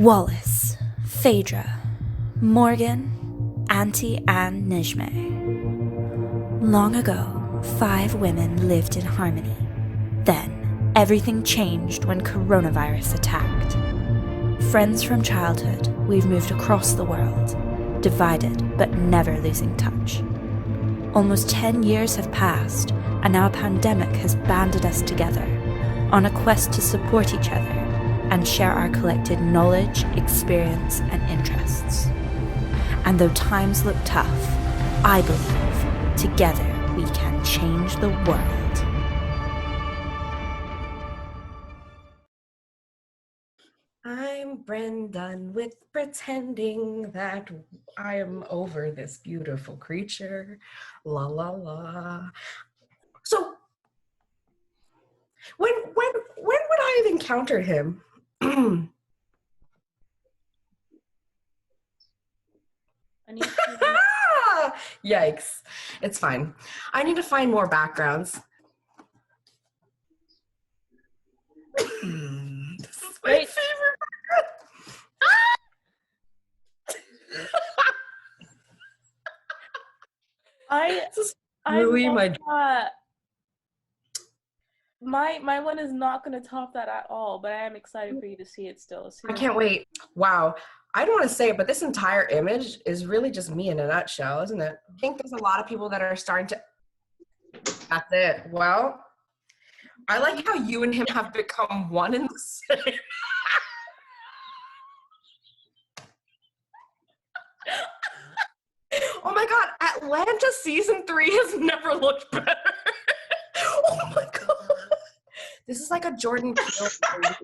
Wallis, Phaedra, Morgan, Ante, and Nijmeh. Long ago, 5 women lived in harmony. Then, everything changed when coronavirus attacked. Friends from childhood, we've moved across the world, divided but never losing touch. Almost 10 years have passed, and now a pandemic has banded us together on a quest to support each other and share our collected knowledge, experience, and interests. And though times look tough, I believe together we can change the world. I'm Brendan with pretending that I am over this beautiful creature. La la la. So when would I have encountered him? Yikes. It's fine. I need to find more backgrounds. This is my favorite my one is not going to top that at all, but I am excited for you to see it still. I can't wait. Wow. I don't want to say it, but this entire image is really just me in a nutshell, isn't it? I think there's a lot of people that are starting to... That's it. Well, I like how you and him have become one and the same. Oh my God, Atlanta season 3 has never looked better. Oh my God. This is like a Jordan Peele movie.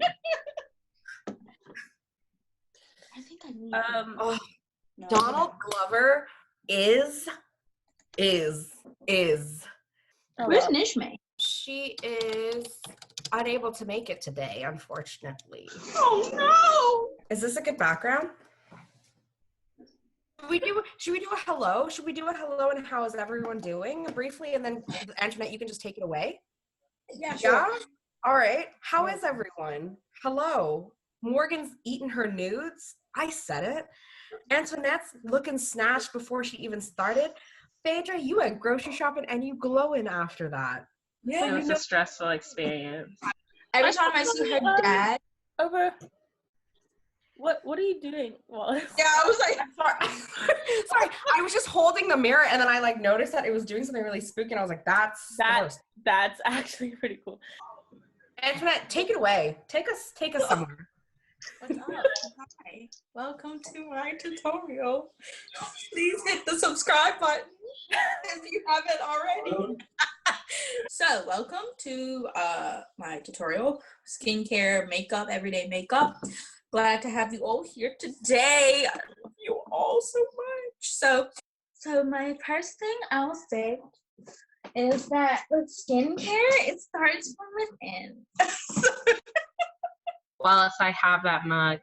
I think I need Donald Glover is. Where's Nijmeh? She is unable to make it today, unfortunately. Oh no! Is this a good background? Should we do a hello? Should we do a hello and how is everyone doing briefly, and then Antoinette, you can just take it away? Yeah, sure. Yeah? All right. How is everyone? Hello. Morgan's eating her nudes. I said it. Antoinette's looking snatched before she even started. Phaedra, you went grocery shopping and you glowing after that. Yeah, it was a stressful experience. Every time I see her dad. What are you doing, Wallace? Yeah, I was like, sorry. I was just holding the mirror and then I noticed that it was doing something really spooky and I was like, that's actually pretty cool. Antoinette, take it away. Take us somewhere. What's up? Hi. Welcome to my tutorial. Please hit the subscribe button if you haven't already. So, welcome to my tutorial, skincare, makeup, everyday makeup. Glad to have you all here today. I love you all so much. So my first thing I'll say is that with skincare, it starts from within. Wallace, I have that mug.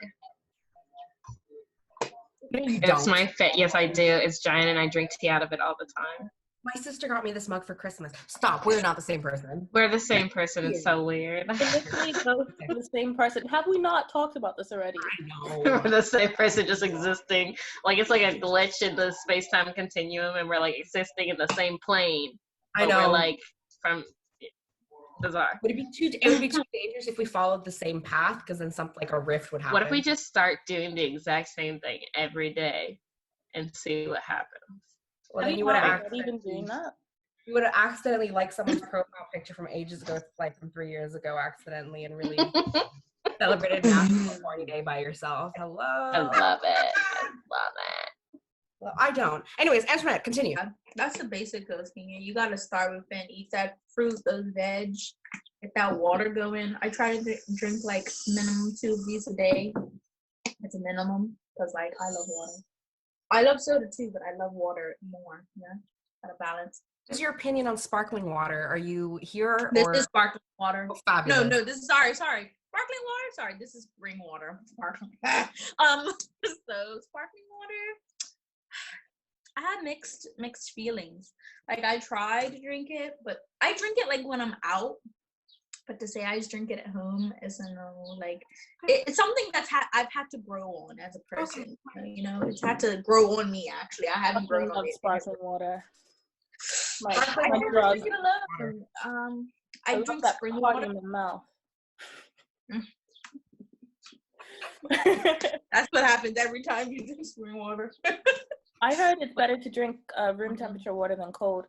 No, you It's don't. my fit. Yes, I do. It's giant and I drink tea out of it all the time. My sister got me this mug for Christmas. Stop. We're not the same person. We're the same person. It's so weird. Literally both the same person. Have we not talked about this already? I know. We're the same person just existing. Like it's like a glitch in the space-time continuum and we're like existing in the same plane. I know. We're like from bizarre. It would be too dangerous if we followed the same path because then something like a rift would happen. What if we just start doing the exact same thing every day and see what happens? Well, then you would have even doing that. You would have accidentally liked someone's profile picture from ages ago, like from 3 years ago, accidentally, and really celebrated National Party Day by yourself. Hello. I love it. Well, I don't. Anyways, Antoinette, continue. That's the basic of skincare. You gotta start within. Eat that fruit, those veg. Get that water going. I try to drink like minimum 2 of these a day. It's a minimum because like I love water. I love soda too, but I love water more. Yeah, gotta balance. What's your opinion on sparkling water? Are you here? This is sparkling water. Oh, fabulous. No, this is sorry. Sparkling water. Sorry, this is spring water. Sparkling. So sparkling water. I had mixed feelings. Like I try to drink it, but I drink it like when I'm out. But to say I just drink it at home is a no. Like it's something that's I've had to grow on as a person. You know, it's had to grow on me. Actually, I haven't grown on it. Sparkling water. I don't drink it alone. I drink that spring water water. in the mouth. That's what happens every time you drink spring water. I heard it's better to drink room temperature water than cold.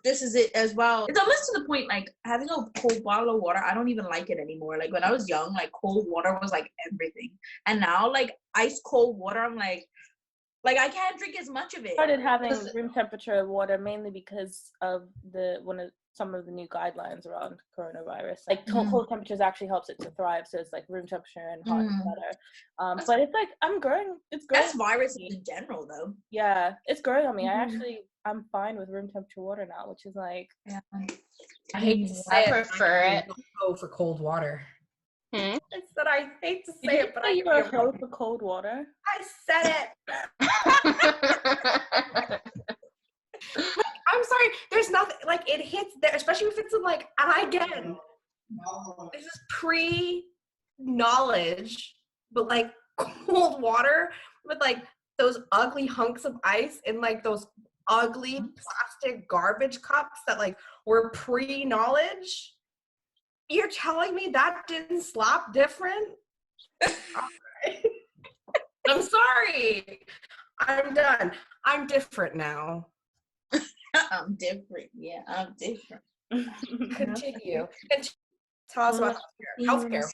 This is it as well. It's almost to the point, like, having a cold bottle of water, I don't even like it anymore. Like, when I was young, like, cold water was, like, everything. And now, like, ice cold water, I'm like, I can't drink as much of it. I started having room temperature water mainly because of some of the new guidelines around coronavirus. Like cold temperatures actually helps it to thrive, so it's like room temperature and hot is better. But it's like it's growing. That's viruses in general, though. Yeah, it's growing on me. I'm fine with room temperature water now, which is like. Yeah. I hate to say I prefer it. Go for cold water. Hmm? I said I hate to say it, but I you're a hoe for cold water. I said it. I'm sorry. There's nothing like it hits there, especially if it's in like. And again, this is pre-knowledge, but like cold water with like those ugly hunks of ice in like those ugly plastic garbage cups that like were pre-knowledge. You're telling me that didn't slap different? I'm sorry. I'm done. I'm different now. I'm different. Yeah, I'm different. Continue. Tell us about healthcare.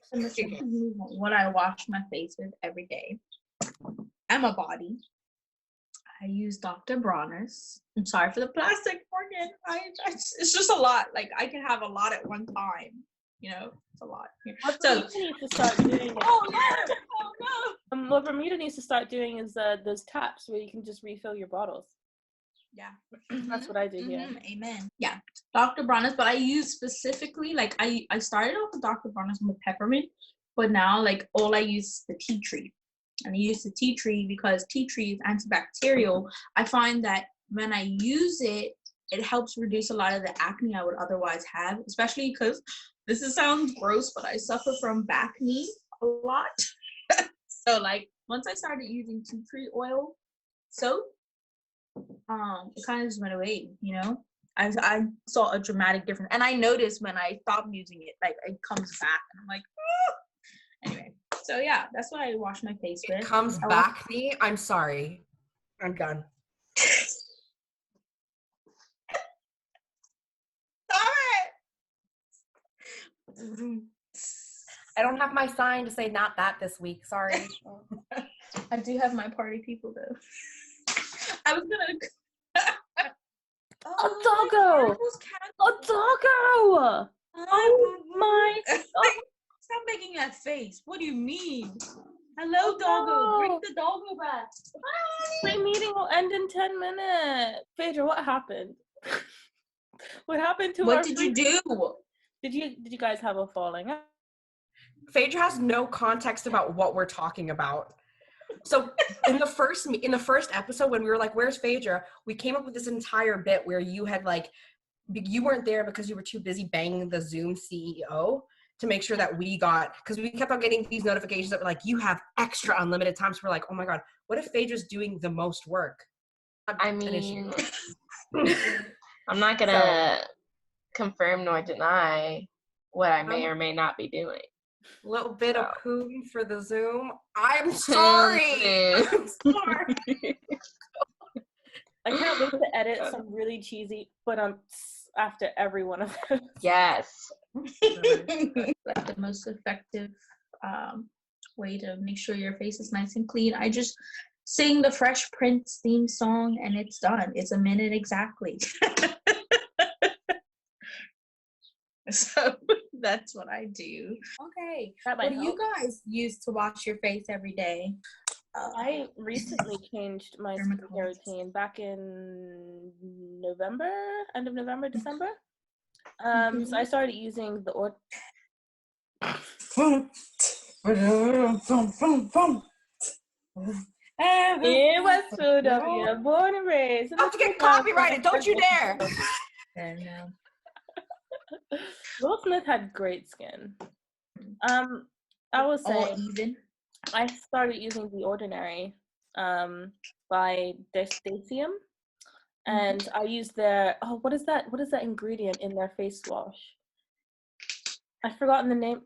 What I wash my face with every day. I'm a body. I use Dr. Bronner's. I'm sorry for the plastic organ. It's just a lot. Like, I can have a lot at one time. You know, it's a lot. What Bermuda needs to start doing. What Bermuda needs to start doing is those taps where you can just refill your bottles. Yeah, that's what I do here. Amen. Yeah, Dr. Bronner's, but I use specifically like I started off with Dr. Bronner's with peppermint, but now like all I use is the tea tree, and I use the tea tree because tea tree is antibacterial. I find that when I use it, it helps reduce a lot of the acne I would otherwise have, especially because. This sounds gross, but I suffer from back knee a lot. So like once I started using tea tree oil soap, it kind of just went away, you know? I saw a dramatic difference. And I noticed when I stopped using it, like it comes back and I'm like, oh. Anyway. So yeah, that's what I wash my face with. It comes back me. I'm sorry. I'm done. I don't have my sign to say not that this week. Sorry. I do have my party people though. I was gonna. A doggo! A doggo! Oh my! Stop making that face. What do you mean? Hello, doggo. Bring the doggo back. My meeting will end in 10 minutes. Phaedra, what happened? What happened to What did you do? Did you guys have a falling out? Phaedra has no context about what we're talking about. So in the first episode when we were like, where's Phaedra? We came up with this entire bit where you had like, you weren't there because you were too busy banging the Zoom CEO to make sure that we got, because we kept on getting these notifications that were like, you have extra unlimited time. So we're like, oh my God, what if Phaedra's doing the most work? I mean, I'm not going to confirm nor deny what I may or may not be doing. Little bit of poom for the Zoom. I'm sorry. I'm sorry. I can't wait to edit some really cheesy but after every one of them. Yes. That's the most effective way to make sure your face is nice and clean. I just sing the Fresh Prince theme song and it's done. It's a minute exactly. So that's what I do. Okay. What do you guys use to wash your face every day? I recently changed my skincare routine back in November, end of November, December. So I started using the It was Philadelphia, born and raised. Not to get copyrighted, don't you dare! Will Smith had great skin. I was saying, even. I started using The Ordinary by Destasium, and I use their what is that ingredient in their face wash? I've forgotten the name.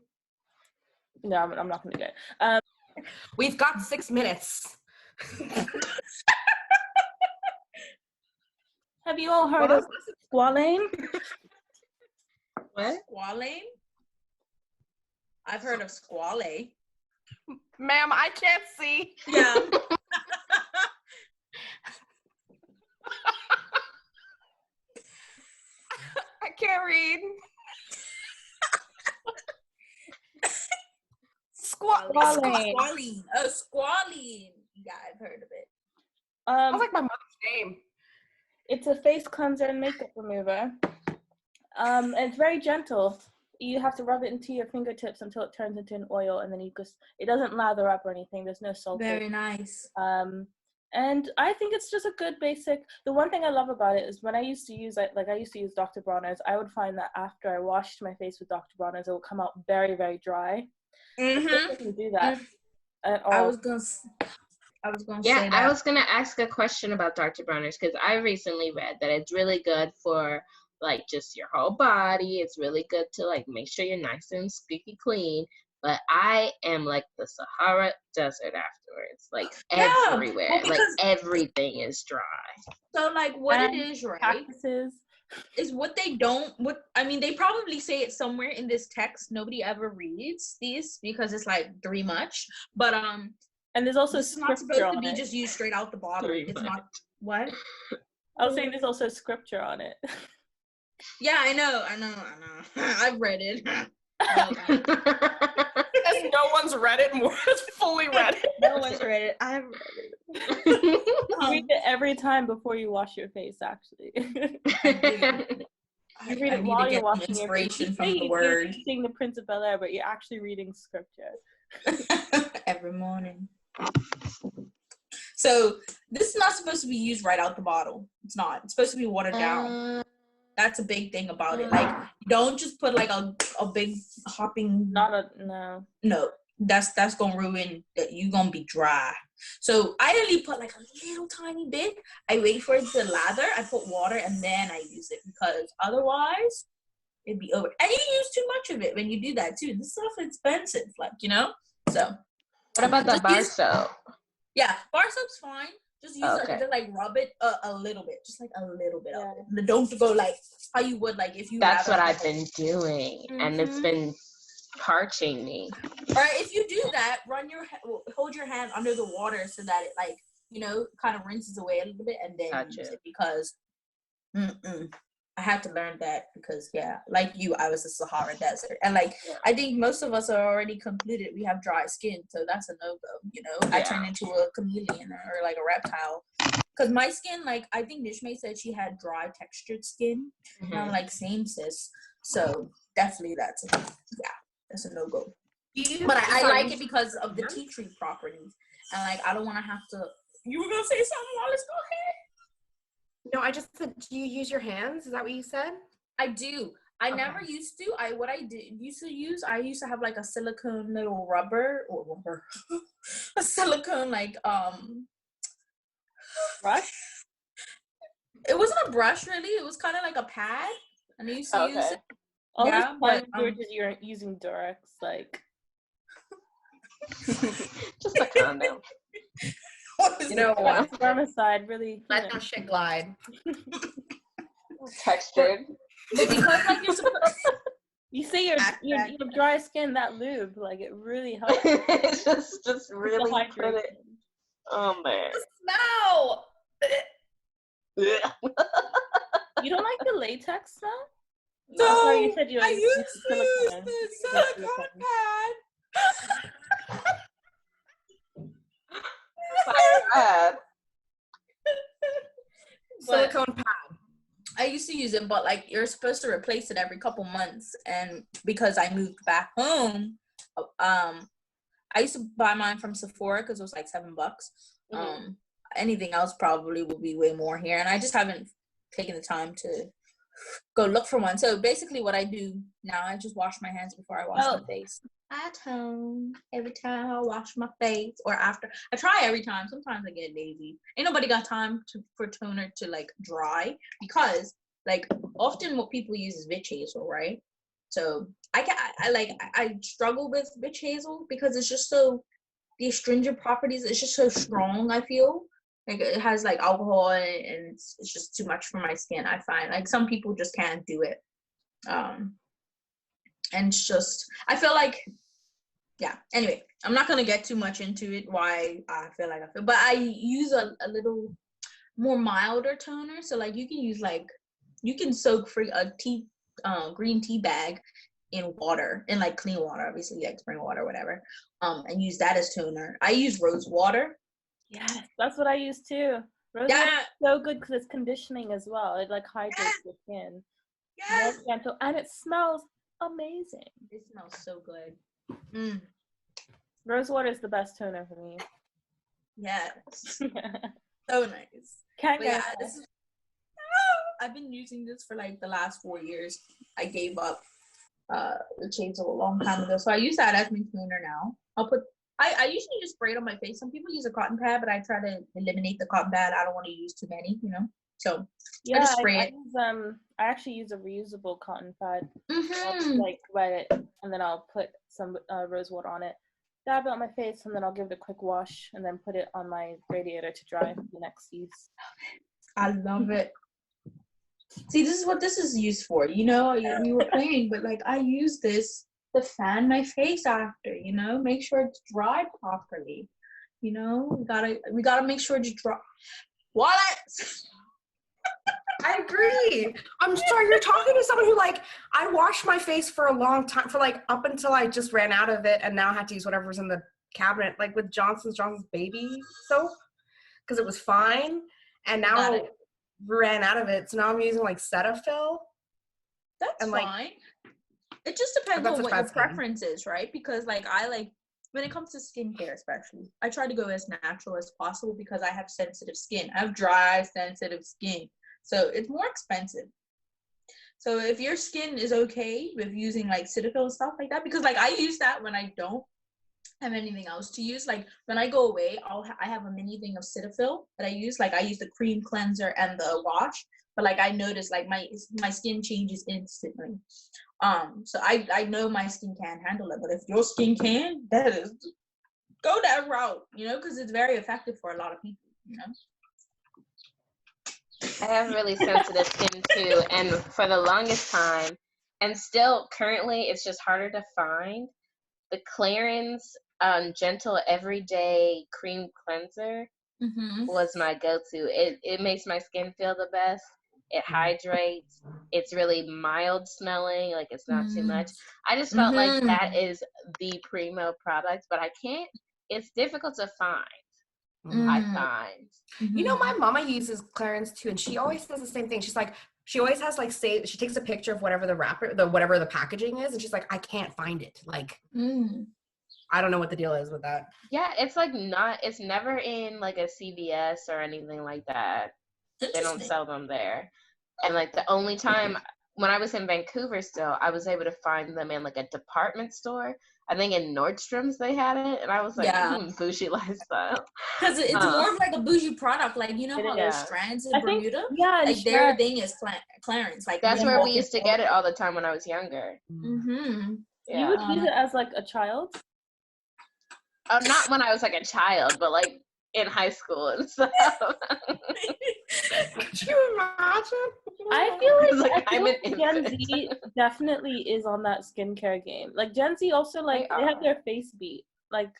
No, I'm not gonna get it. We've got 6 minutes. Have you all heard of squalane? What? Squalane? I've heard of squale. Ma'am, I can't see. Yeah. I can't read. Squalane. Squalene. Oh, squalene. Yeah, I've heard of it. Sounds like my mother's name. It's a face cleanser and makeup remover. It's very gentle. You have to rub it into your fingertips until it turns into an oil, and then it doesn't lather up or anything. There's no sulfate. Very nice. And I think it's just a good basic. The one thing I love about it is when I used to use Dr. Bronner's, I would find that after I washed my face with Dr. Bronner's, it would come out very, very dry. It doesn't do that at all. I was gonna say that. I was gonna ask a question about Dr. Bronner's because I recently read that it's really good for like just your whole body. It's really good to like make sure you're nice and squeaky clean. But I am like the Sahara Desert afterwards, like everywhere, well, like everything is dry. So like what And it is, right? Practices. Is what they don't. What I mean, they probably say it somewhere in this text. Nobody ever reads these because it's like three much. But and there's also it's not scripture supposed to on be it. just used straight out the bottle. It's not what. I was saying there's also scripture on it. Yeah, I know. I've read it. Because no one's read it more. It's fully read it. No one's read it. I've read it. Read it every time before you wash your face, actually. You read it while you're washing your face. Inspiration from the word. You're reading the Prince of Bel-Air, but you're actually reading scripture. Every morning. So this is not supposed to be used right out the bottle. It's not. It's supposed to be watered down. That's a big thing about it. Like, don't just put like a big hopping. No. No, that's gonna ruin that. You gonna be dry. So I only put like a little tiny bit. I wait for it to lather. I put water and then I use it because otherwise it'd be over. And you use too much of it when you do that too. This stuff is expensive, like So what about the bar soap? Yeah, bar soap's fine. Just use Okay. just like rub it a little bit, just like a little bit of it. Don't go like how you would like if you. That's what I've been doing, and it's been parching me. Or if you do that, hold your hand under the water so that it like kind of rinses away a little bit, and then use it because I had to learn that because like you, I was a Sahara Desert, and like I think most of us are already concluded we have dry skin, so that's a no-go. I turned into a chameleon or like a reptile because my skin, like I think Nijmeh said she had dry textured skin, and I'm like same sis, so definitely that's a no-go. But I like it because of the tea tree properties, and like I don't want to have to. You were gonna say something, Wallace? Go ahead. No, I just said, do you use your hands? Is that what you said? I do. I never used to. I used to have like a silicone little rubber a silicone like brush. It wasn't a brush really. It was kind of like a pad, and I used to use it. But you're using Durex, like just a condom. You know what? Spermicide really Let that shit glide. Textured. But because like you're supposed. You say you have dry skin, that lube, like it really helps. It's just really put it. Oh man. Smell. You don't like the latex smell? No, sorry, you said you I like used to use silicone. the silicone pad. Silicone pad. I used to use it, but like you're supposed to replace it every couple months, and because I moved back home, I used to buy mine from Sephora because it was like $7. Anything else probably would be way more here, and I just haven't taken the time to go look for one. So basically what I do now, I just wash my hands before I wash my face. At home, every time I wash my face or after. I try every time. Sometimes I get lazy. Ain't nobody got time for toner to like dry, because like often what people use is witch hazel, right? So I struggle with witch hazel because it's just so, the astringent properties, it's just so strong. I feel like it has like alcohol in it, and it's just too much for my skin. I find like some people just can't do it, and it's just, I feel like, yeah. Anyway, I'm not gonna get too much into it. Why I feel like I feel, but I use a little more milder toner. So like you can use like, you can soak green tea bag in water, in like clean water, obviously like spring water, whatever, and use that as toner. I use rose water. Yes, that's what I use too. Rose water is so good because it's conditioning as well. It like hydrates your skin. Yes. Gentle, and it smells amazing. It smells so good. Rose water is the best toner for me. Yes. So nice. I've been using this for like the last 4 years. I gave up the hazel a long time ago, so I use that as my toner now. I usually just spray it on my face. Some people use a cotton pad, but I try to eliminate the cotton pad. I don't want to use too many, So I just spray it. I actually use a reusable cotton pad. I'll just, like wet it, and then I'll put some rose water on it, dab it on my face, and then I'll give it a quick wash, and then put it on my radiator to dry for the next use. I love it. See, this is what this is used for. We were playing, but like I use this to fan my face after. Make sure it's dry properly. We gotta make sure it's dry. What? I agree. I'm sorry, you're talking to someone who like, I washed my face for a long time, for like up until I just ran out of it, and now I had to use whatever's in the cabinet, like with Johnson's baby soap, because it was fine, and now I ran out of it, so now I'm using like Cetaphil. That's fine. It just depends on what your preference is, right? Because like when it comes to skincare especially, I try to go as natural as possible because I have sensitive skin. I have dry, sensitive skin. So it's more expensive. So if your skin is okay with using like Cetaphil and stuff like that, because like I use that when I don't have anything else to use. Like when I go away, I have a mini thing of Cetaphil that I use. Like I use the cream cleanser and the wash, but like I notice like my skin changes instantly. So I know my skin can't handle it, but if your skin can, go that route, because it's very effective for a lot of people, I have really sensitive skin too, and for the longest time, and still currently, it's just harder to find. The Clarins Gentle Everyday Cream Cleanser was my go-to. It makes my skin feel the best. It hydrates. It's really mild smelling, like it's not too much. I just felt like that is the primo product, but it's difficult to find. I find. My mama uses Clarins too, and she always says the same thing. She's like, she always has like, she takes a picture of whatever the wrapper, whatever the packaging is, and she's like, I can't find it. Like, I don't know what the deal is with that. Yeah, it's like it's never in like a CVS or anything like that. They don't sell them there. And like the only time when I was in Vancouver still, I was able to find them in like a department store. I think in Nordstrom's they had it, and I was like, bougie lifestyle. Because it's more of like a bougie product, like how those strands in Bermuda, like their thing is Clarins. Like that's where we used to get it all the time when I was younger. Yeah. You would use it as like a child? Oh, not when I was like a child, but like in high school and stuff. Could you imagine? I feel like Gen Z definitely is on that skincare game. Like Gen Z also like they have their face beat. Like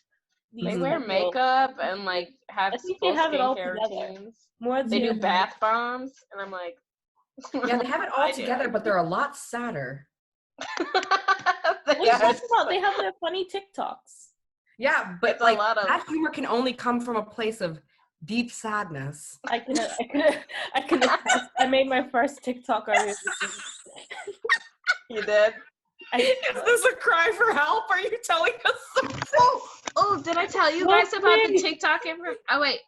they wear makeup and like have full skincare routines. They do bath bombs, and I'm like, yeah, they have it all together, but they're a lot sadder. They have their funny TikToks. Yeah, but like that humor can only come from a place of deep sadness. I can attest. I made my first TikTok earlier. You did? Is this a cry for help? Are you telling us? Oh, did I tell you guys about the TikTok? Oh wait,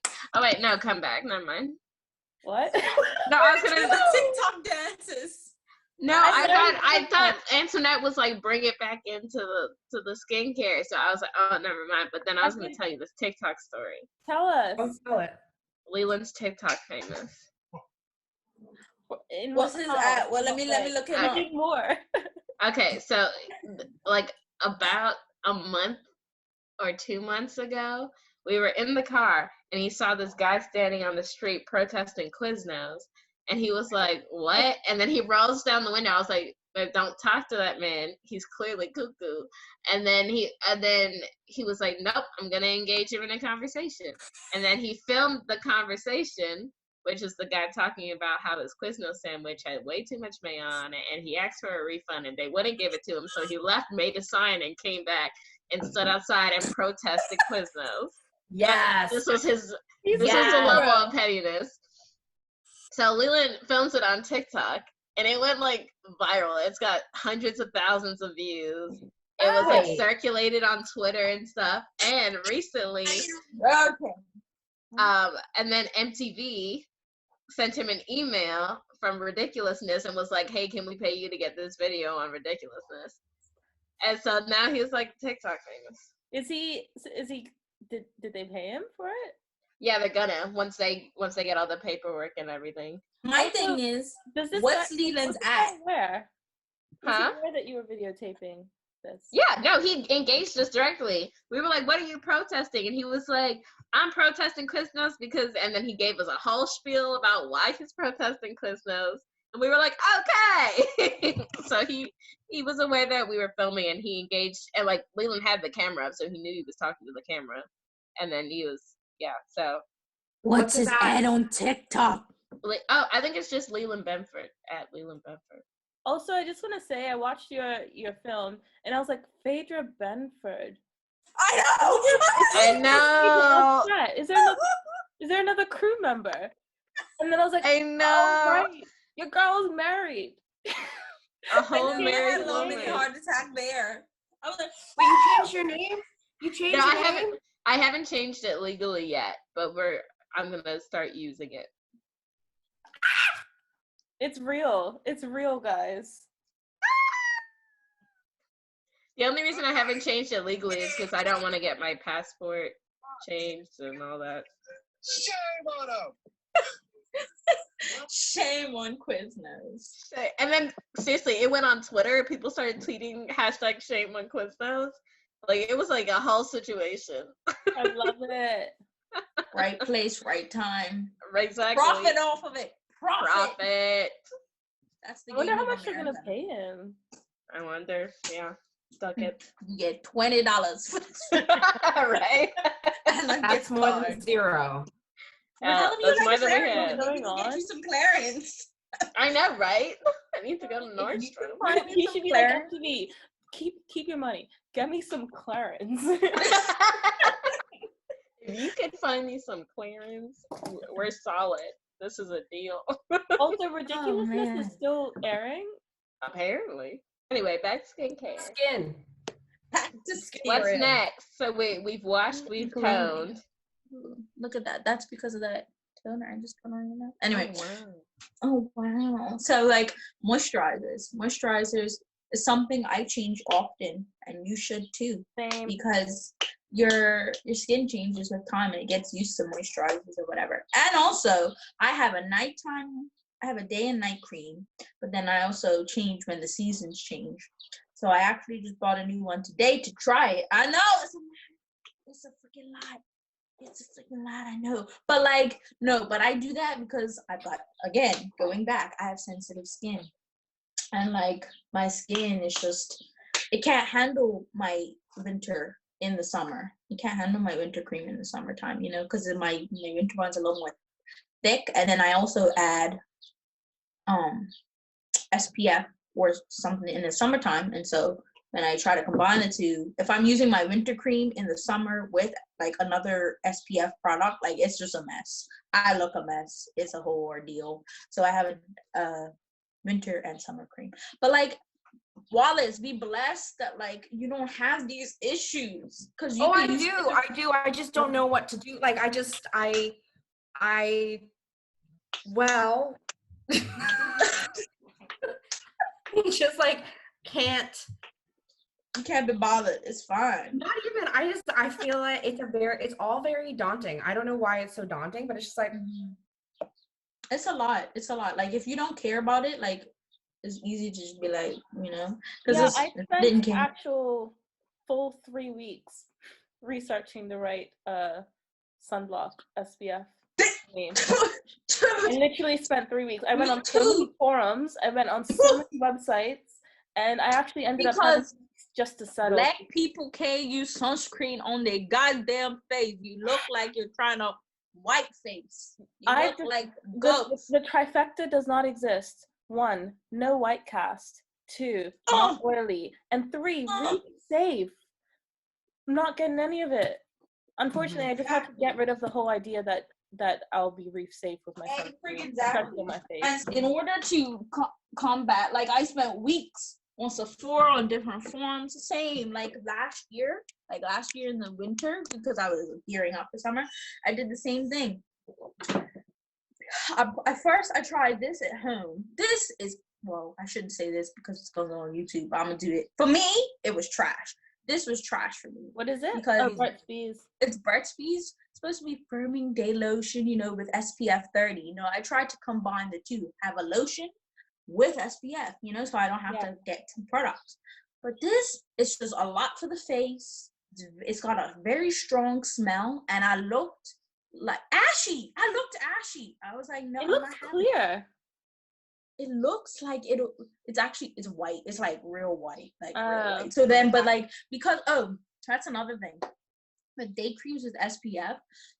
no, come back. Never mind. What? No, I was gonna TikTok dances. No, I thought Antoinette was like bring it back into the skincare. So I was like, oh, never mind. But then I was gonna tell you this TikTok story. Tell us. Don't tell it. Leland's TikTok famous. What's his at? Well, let me look him up. More. Okay, so like about a month or 2 months ago, we were in the car and he saw this guy standing on the street protesting Quiznos. And he was like, what? And then he rolls down the window. I was like, don't talk to that man. He's clearly cuckoo. And then he was like, nope, I'm going to engage him in a conversation. And then he filmed the conversation, which is the guy talking about how his Quiznos sandwich had way too much mayo on it. And he asked for a refund and they wouldn't give it to him. So he left, made a sign, and came back and stood outside and protested Quiznos. Yes. This was the level of pettiness. So Leland films it on TikTok, and it went like viral. It's got hundreds of thousands of views. It was like circulated on Twitter and stuff. And recently, and then MTV sent him an email from Ridiculousness and was like, "Hey, can we pay you to get this video on Ridiculousness?" And so now he's like TikTok famous. Is he? Did they pay him for it? Yeah, they're gonna once they get all the paperwork and everything. My thing is, what's Leland's at? Where? Huh? Where that you were videotaping this? Yeah, no, he engaged us directly. We were like, "What are you protesting?" And he was like, "I'm protesting Quiznos because," and then he gave us a whole spiel about why he's protesting Quiznos. And we were like, okay. So he was aware that we were filming, and he engaged, and like Leland had the camera up, so he knew he was talking to the camera. And then he was, so. What's his ad on TikTok? I think it's just Leland Benford, at Leland Benford. Also, I just want to say, I watched your film, and I was like, Phaedra Benford. I know. Is there another crew member? And then I was like, I know. Oh, right. Your girl's married. A whole married woman. woman. Mini heart attack there. I was like, wait, you changed your name? You changed your name? I haven't changed it legally yet, but I'm gonna start using it. It's real. It's real, guys. The only reason I haven't changed it legally is because I don't want to get my passport changed and all that. Shame on them. Shame on Quiznos. And then seriously, it went on Twitter. People started tweeting hashtag shame on Quiznos. Like it was like a whole situation. I love it. Right place, right time. Exactly. Profit off of it. Profit. That's the. I wonder how much they're gonna pay him. I wonder. Yeah. Stuck it. You get $20 for this. Right. And that's more than zero. That's more than we had. Get you some Clarence. I know, right? I need to go to Nordstrom. You should be like MTV. Keep your money. Get me some Clarence. If you could find me some Clarence, we're solid. This is a deal. Also, Ridiculousness is still airing? Apparently. Anyway, back to skincare. Skin. Back to skin. What's next? So we've washed, we've toned. Look at that. That's because of that toner I just put on your mouth. Anyway. Oh, wow. Oh, wow. So, like, moisturizers. Moisturizers is something I change often, and you should too. Same. Because your skin changes with time and it gets used to moisturizers or whatever. And also, I have a day and night cream, but then I also change when the seasons change. So I actually just bought a new one today to try it. I know it's a freaking lot. It's a freaking lot, I know. But like, no, but I do that because again, going back, I have sensitive skin. And like my skin is just, it can't handle my winter in the summer. You can't handle my winter cream in the summertime, because my winter one's a little more thick. And then I also add SPF or something in the summertime. And so when I try to combine the two, if I'm using my winter cream in the summer with like another SPF product, like it's just a mess. I look a mess. It's a whole ordeal. So I have a winter and summer cream. But like, Wallis, be blessed that like you don't have these issues. I do. I just don't know what to do. Like well, just like can't. You can't be bothered. It's fine. Not even. I feel like it's all very daunting. I don't know why it's so daunting, but it's just like it's a lot. It's a lot. Like if you don't care about it, like it's easy to just be like, because I spent actual full 3 weeks researching the right sunblock SPF name. I literally spent 3 weeks. I went on so many forums. I went on so many websites, and I actually ended up having just to settle. Black people can't use sunscreen on their goddamn face. You look like you're trying to white face. You look like ghosts. The trifecta does not exist. 1, no white cast. 2, not oily. And 3, really safe. I'm not getting any of it. Unfortunately, I just have to get rid of the whole idea that I'll be reef safe with my sunscreen, especially on my face. In order to combat, like I spent weeks on Sephora on different forums, same like last year in the winter, because I was gearing up for summer, I did the same thing. At first I tried this at home. This is, well, I shouldn't say this because it's going on YouTube, but I'm gonna do it. For me, it was trash. This was trash for me. What is it? Because Burt's Bees. It's Burt's Bees. It's supposed to be firming day lotion, with SPF 30. I tried to combine the two, have a lotion with SPF, so I don't have to get 2 products. But this is just a lot for the face. It's got a very strong smell, and I looked like ashy. I was like, no, it looks clear. It looks like it's white. It's like real white, like real white. So then, but like, because that's another thing. The day creams with SPF,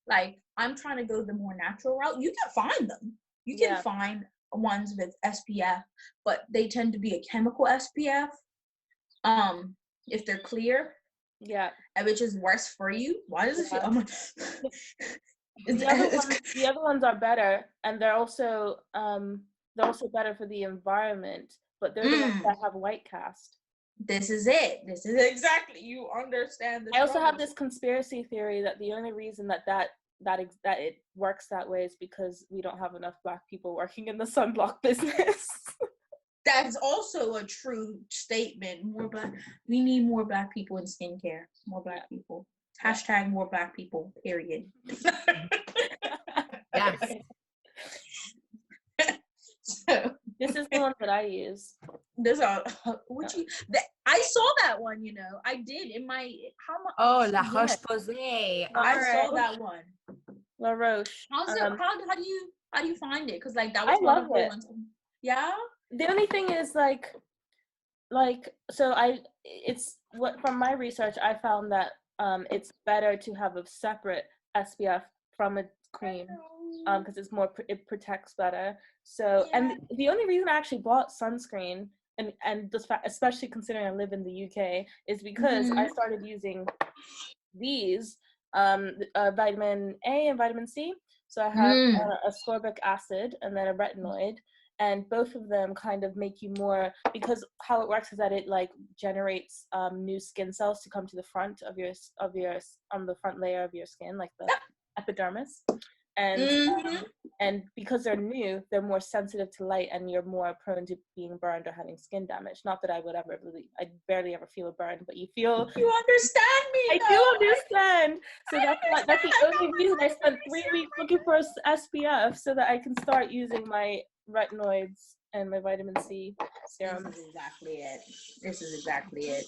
like I'm trying to go the more natural route. You can find them. You can find ones with SPF, but they tend to be a chemical SPF. If they're clear, which is worse for you. Why does it feel? The other ones are better, and they're also better for the environment, but they're the ones that have white cast. This is it. This is exactly. You understand. I also have this conspiracy theory that the only reason that it works that way is because we don't have enough Black people working in the sunblock business. That's also a true statement. We need more Black people in skincare. More Black people. # more Black people. Period. Yes. So this is the one that I use. I saw that one. I did in my La Roche-Posay. I saw that one. La Roche. How do you find it? Because like that was one of the ones. Yeah. The only thing is from my research I found that it's better to have a separate SPF from a cream because it protects better. So and the only reason I actually bought sunscreen and this fact, especially considering I live in the UK, is because I started using these vitamin A and vitamin C. So I have ascorbic acid and then a retinoid, and both of them kind of make you more, because how it works is that it like generates new skin cells to come to the front of your on the front layer of your skin, like the epidermis, and because they're new, they're more sensitive to light, and you're more prone to being burned or having skin damage. Not that I would ever I barely ever feel a burn, but you understand me. I do understand. So that's the only reason I spent 3 weeks looking for SPF, so that I can start using my retinoids and my vitamin C serum. This is exactly it.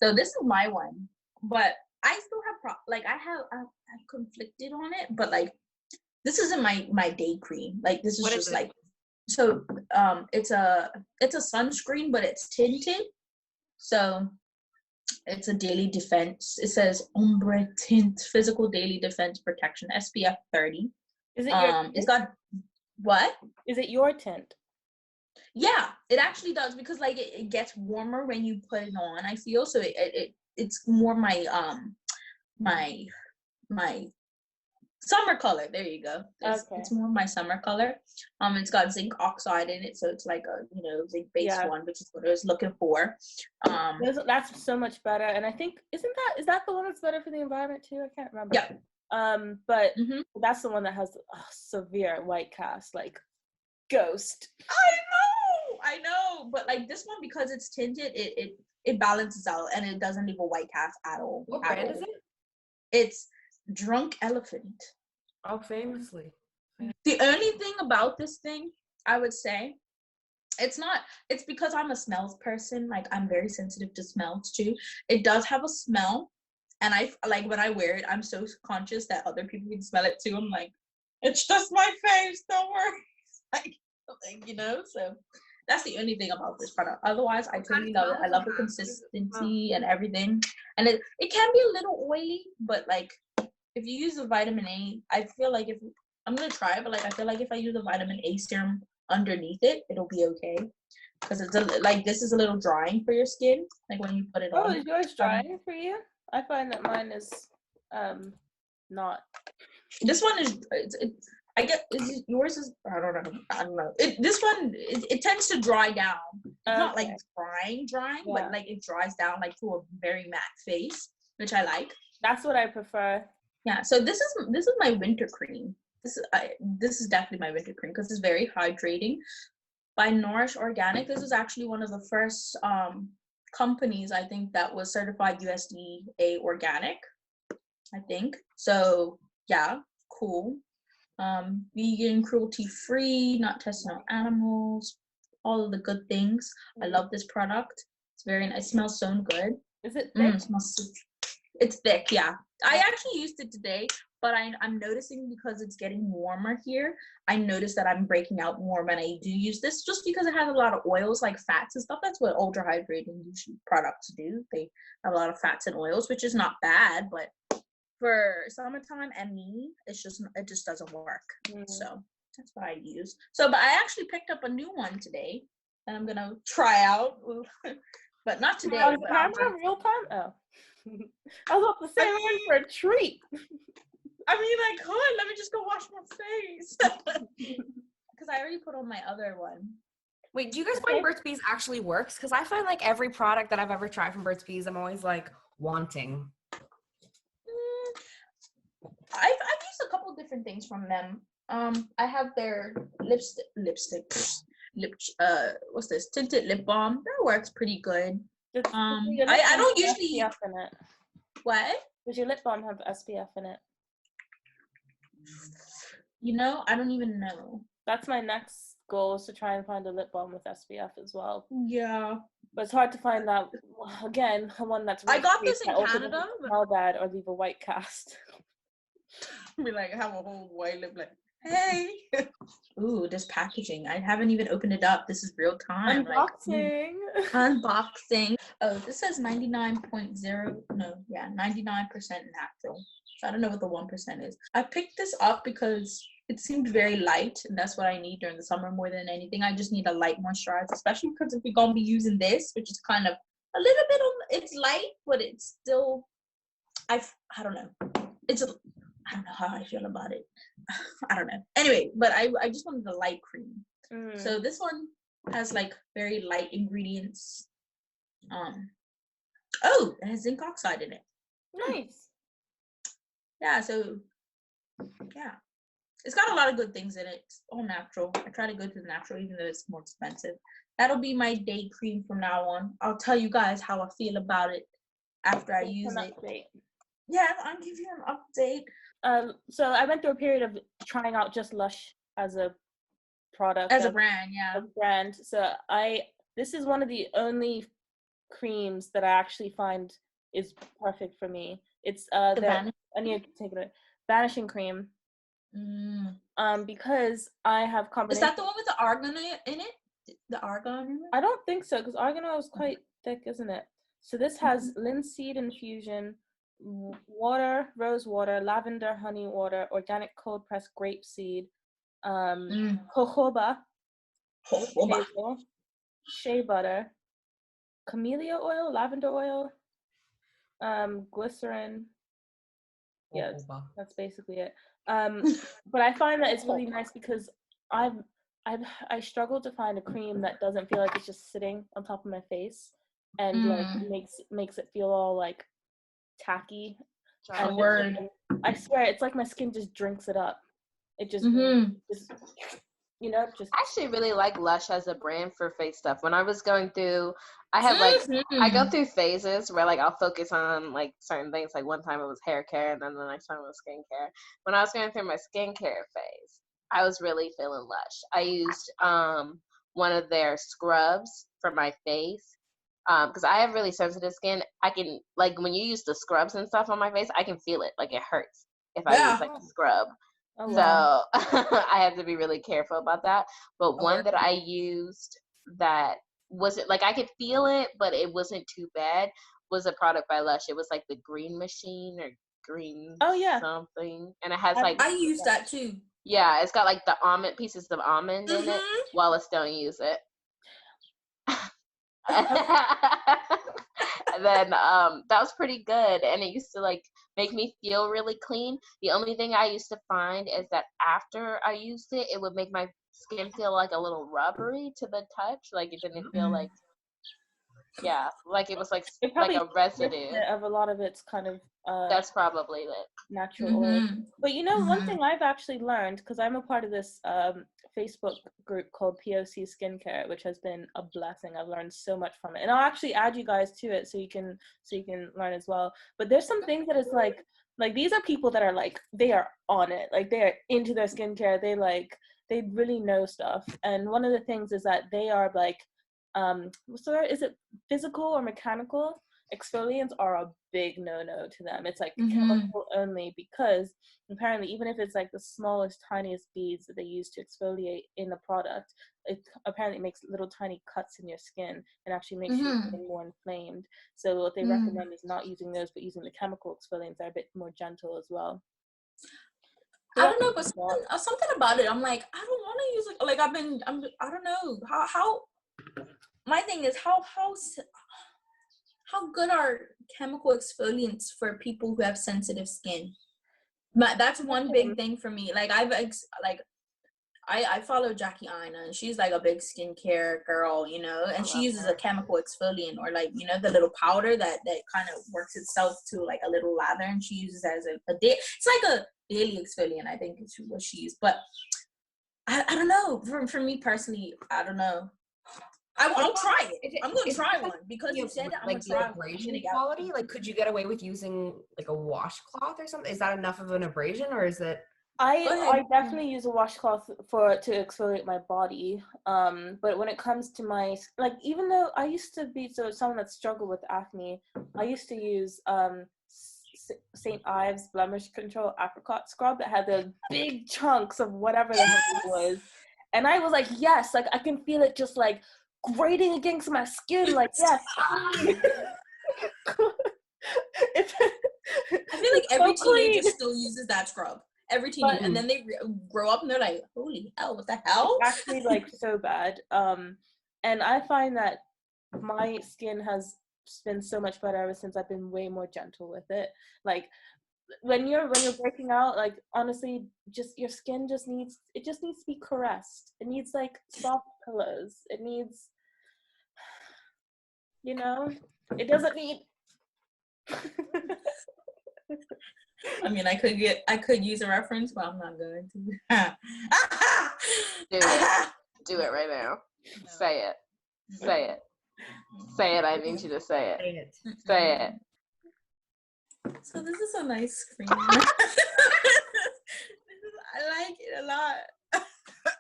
So this is my one, but I still have I'm conflicted on it, but like this isn't my day cream. Like this is just like, so it's a sunscreen, but it's tinted. So it's a daily defense. It says ombre tint physical daily defense protection SPF 30. Is it your it's got what? Is it your tint? Yeah, it actually does, because like it gets warmer when you put it on, I feel. So it's more my summer color. There you go. It's more my summer color. It's got zinc oxide in it, so it's like a zinc based one, which is what I was looking for. That's so much better. And I think is that the one that's better for the environment too? I can't remember. Yeah. But that's the one that has severe white cast, like ghost. I know. I know, but like this one, because it's tinted, it balances out and it doesn't leave a white cast at all. What brand is it? It's Drunk Elephant. Oh, famously. The only thing about this thing, I would say, it's because I'm a smells person. Like, I'm very sensitive to smells too. It does have a smell, and I like when I wear it, I'm so conscious that other people can smell it too. I'm like, it's just my face, don't worry. like, you know, so that's the only thing about this product. Otherwise, I totally love it. I love the consistency and everything. And it can be a little oily, but like if you use the vitamin A, I feel like if I'm gonna try it, but like I feel like if I use a vitamin A serum underneath it, it'll be okay. Because it's like this is a little drying for your skin, like when you put it on. Oh, is yours drying for you? I find that mine is not. This one is I guess yours is I don't know. This one it tends to dry down. It's not like drying, yeah. but like it dries down like to a very matte face, which I like. That's what I prefer. Yeah. So this is my winter cream. This is definitely my winter cream because it's very hydrating. By Nourish Organic. This is actually one of the first companies I think that was certified USDA organic. I think so. Yeah, cool. Vegan, cruelty free, not tested on animals, all of the good things. I love this product. It's very nice. It smells so good. Is it thick? It's thick, yeah. I actually used it today, but I'm noticing because it's getting warmer here, I noticed that I'm breaking out more when I do use this, just because it has a lot of oils like fats and stuff. That's what ultra hydrating products do. They have a lot of fats and oils, which is not bad, but for summertime and me, it just doesn't work. So that's what I use. So, but I actually picked up a new one today that I'm gonna try out, but not today. On camera, real time? Oh, I was about to say I'm in for a treat. I mean, I could. Let me just go wash my face. Because I already put on my other one. Wait, do you guys find Burt's Bees actually works? Because I find like every product that I've ever tried from Burt's Bees, I'm always like wanting. I've used a couple different things from them. I have their lipstick. What's this? Tinted lip balm. That works pretty good. I don't usually. SPF in it. What? Does your lip balm have SPF in it? You know, I don't even know. That's my next goal, is to try and find a lip balm with SPF as well. Yeah. But it's hard to find that, again, one that's I got this in Canada. Smell bad or leave a white cast. Be like, have a whole white lip, like, hey. Ooh, this packaging. I haven't even opened it up. This is real time. Unboxing. Like, unboxing. Oh, this says 99.0. No, yeah, 99% natural. So I don't know what the 1% is. I picked this up because it seemed very light, and that's what I need during the summer more than anything. I just need a light moisturizer, especially because if we're going to be using this, which is kind of a little bit it's light, but it's still, I don't know. I don't know how I feel about it. I don't know. Anyway, but I just wanted a light cream. So this one has like very light ingredients. Oh, it has zinc oxide in it. Nice. Yeah, so yeah. It's got a lot of good things in it. It's all natural. I try to go to the natural even though it's more expensive. That'll be my day cream from now on. I'll tell you guys how I feel about it after I use it. Update. Yeah, I'll give you an update. So I went through a period of trying out just Lush as a product. As a brand, yeah. So this is one of the only creams that I actually find is perfect for me. It's I need to take it. Vanishing cream. Because I have combination. Is that the one with the argan in it? The argan in it? I don't think so, because argan oil is quite thick, isn't it? So this has linseed infusion, water, rose water, lavender, honey water, organic cold pressed grape seed, jojoba, basil, shea butter, camellia oil, lavender oil, glycerin. Yeah, that's basically it. But I find that it's really nice because I struggle to find a cream that doesn't feel like it's just sitting on top of my face and like makes it feel all like tacky. I swear it's like my skin just drinks it up. It just you know, just I actually really like Lush as a brand for face stuff. When I was going through, I have like, I go through phases where like I'll focus on like certain things. Like one time it was hair care, and then the next time it was skincare. When I was going through my skincare phase, I was really feeling Lush. I used one of their scrubs for my face. Because I have really sensitive skin. I can, like, when you use the scrubs and stuff on my face, I can feel it. Like, it hurts if I use, like, a scrub. oh, So, wow. I have to be really careful about that. But one that I used that wasn't, like, I could feel it, but it wasn't too bad, was a product by Lush. It was, like, the Green Machine or Green something. And it has, like... I use that, too. Yeah, it's got, like, the almond, pieces of almond in it. Wallace don't use it. And then that was pretty good, and it used to like make me feel really clean. The only thing I used to find is that after I used it, it would make my skin feel like a little rubbery to the touch. Like it didn't feel like, yeah, like it was like a residue of a lot of its kind of that's probably it, natural oil. But you know, one thing I've actually learned, because I'm a part of this Facebook group called POC Skincare, which has been a blessing. I've learned so much from it, and I'll actually add you guys to it so you can learn as well. But there's some things that is like these are people that are like, they are on it, like they are into their skincare. They really know stuff. And one of the things is that they are like so is it physical or mechanical? Exfoliants are a big no-no to them. It's like chemical only, because apparently even if it's like the smallest, tiniest beads that they use to exfoliate in the product, it apparently makes little tiny cuts in your skin and actually makes your skin more inflamed. So what they recommend is not using those, but using the chemical exfoliants that are a bit more gentle as well. I don't know, but something about it, I'm like, I don't want to use it. Like I don't know how. My thing is how good are chemical exfoliants for people who have sensitive skin? That's one big thing for me. Like I follow Jackie Aina, and she's like a big skincare girl, you know, and she uses a chemical exfoliant, or like, you know, the little powder that kind of works itself to like a little lather, and she uses as a day. It's like a daily exfoliant, I think is what she used. But I don't know. For me personally, I don't know. I'll try it. I'm gonna try one because you said I'm like gonna try abrasion quality. Like, could you get away with using like a washcloth or something? Is that enough of an abrasion, or is it? I definitely use a washcloth to exfoliate my body. But when it comes to my, like, even though I used to be someone that struggled with acne, I used to use St. Ives Blemish Control Apricot Scrub that had the big chunks of whatever the heck it was, and I was like, yes, like I can feel it just like grating against my skin, like yes. I feel like every teenager still uses that scrub. Every teenager, and then they grow up and they're like, holy hell, what the hell? It's actually like so bad. And I find that my skin has been so much better ever since I've been way more gentle with it. Like when you're breaking out, like honestly, just your skin just needs to be caressed. It needs like soft pillows. It needs, you know, it doesn't need I mean, I could use a reference, but I'm not going to. Do it right now. No. Say it. Say it. Say it. I need you to say it. Say it. So this is a nice screen. I like it a lot.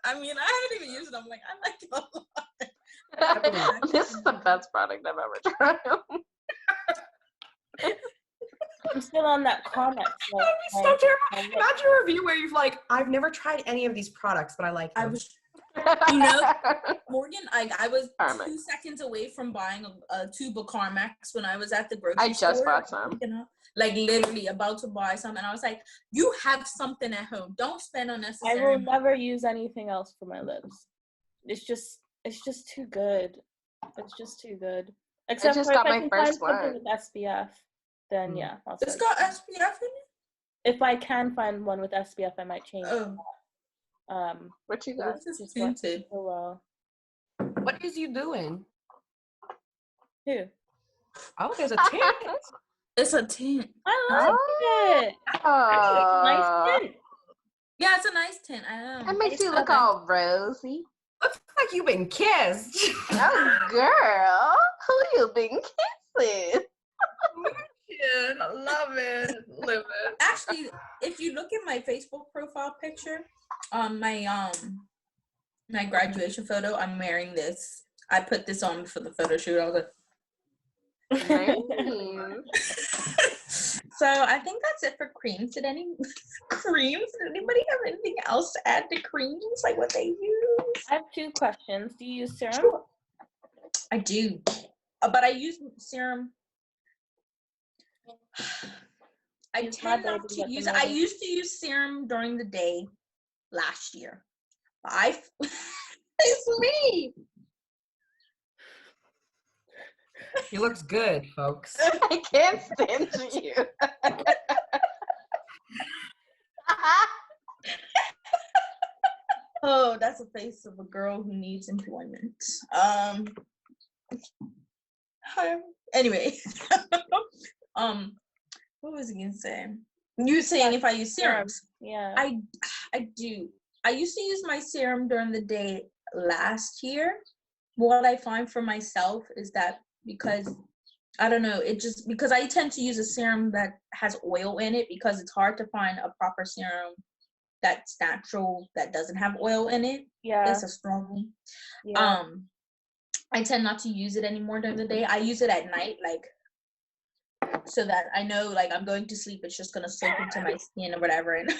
I mean, I haven't even used it. I'm like, I like it a lot. This is the best product I've ever tried. I'm still on that comment. Like, imagine a review where you've like, I've never tried any of these products, but I like them. You know, Morgan, I was 2 seconds away from buying a tube of Carmex when I was at the grocery store. I just bought some. You know, like literally about to buy some, and I was like, you have something at home. Don't spend unnecessary money. I will never use anything else for my lips. It's just too good. It's just too good. Except for if I can find something with SPF, then yeah. It's got SPF in it? If I can find one with SPF, I might change it. What you got? Just tinted. Oh well. What is you doing? Who? Oh, there's a tint. It's a tint. I like it. Nice tint. Yeah, it's a nice tint. I know. That makes you look all rosy. Looks like you've been kissed. Oh, girl. Who you been kissing? Yeah, I love it. Live it. Actually, if you look at my Facebook profile picture, my graduation photo, I'm wearing this. I put this on for the photo shoot. I was like, so I think that's it for creams. Did anybody have anything else to add to creams, like what they use? I have 2 questions. Do you use serum? I do, but I use serum. I tend not to use it. I used to use serum during the day last year. It's me. He looks good, folks. I can't stand you. Oh, that's the face of a girl who needs employment. Anyway, what was I gonna say? You were saying if I use serums? Yeah. I do. I used to use my serum during the day last year. What I find for myself is that because I don't know, because I tend to use a serum that has oil in it because it's hard to find a proper serum that's natural that doesn't have oil in it. Yeah. It's a struggle. Yeah. I tend not to use it anymore during the day. I use it at night, like so that I know like I'm going to sleep, it's just gonna soak into my skin or whatever. And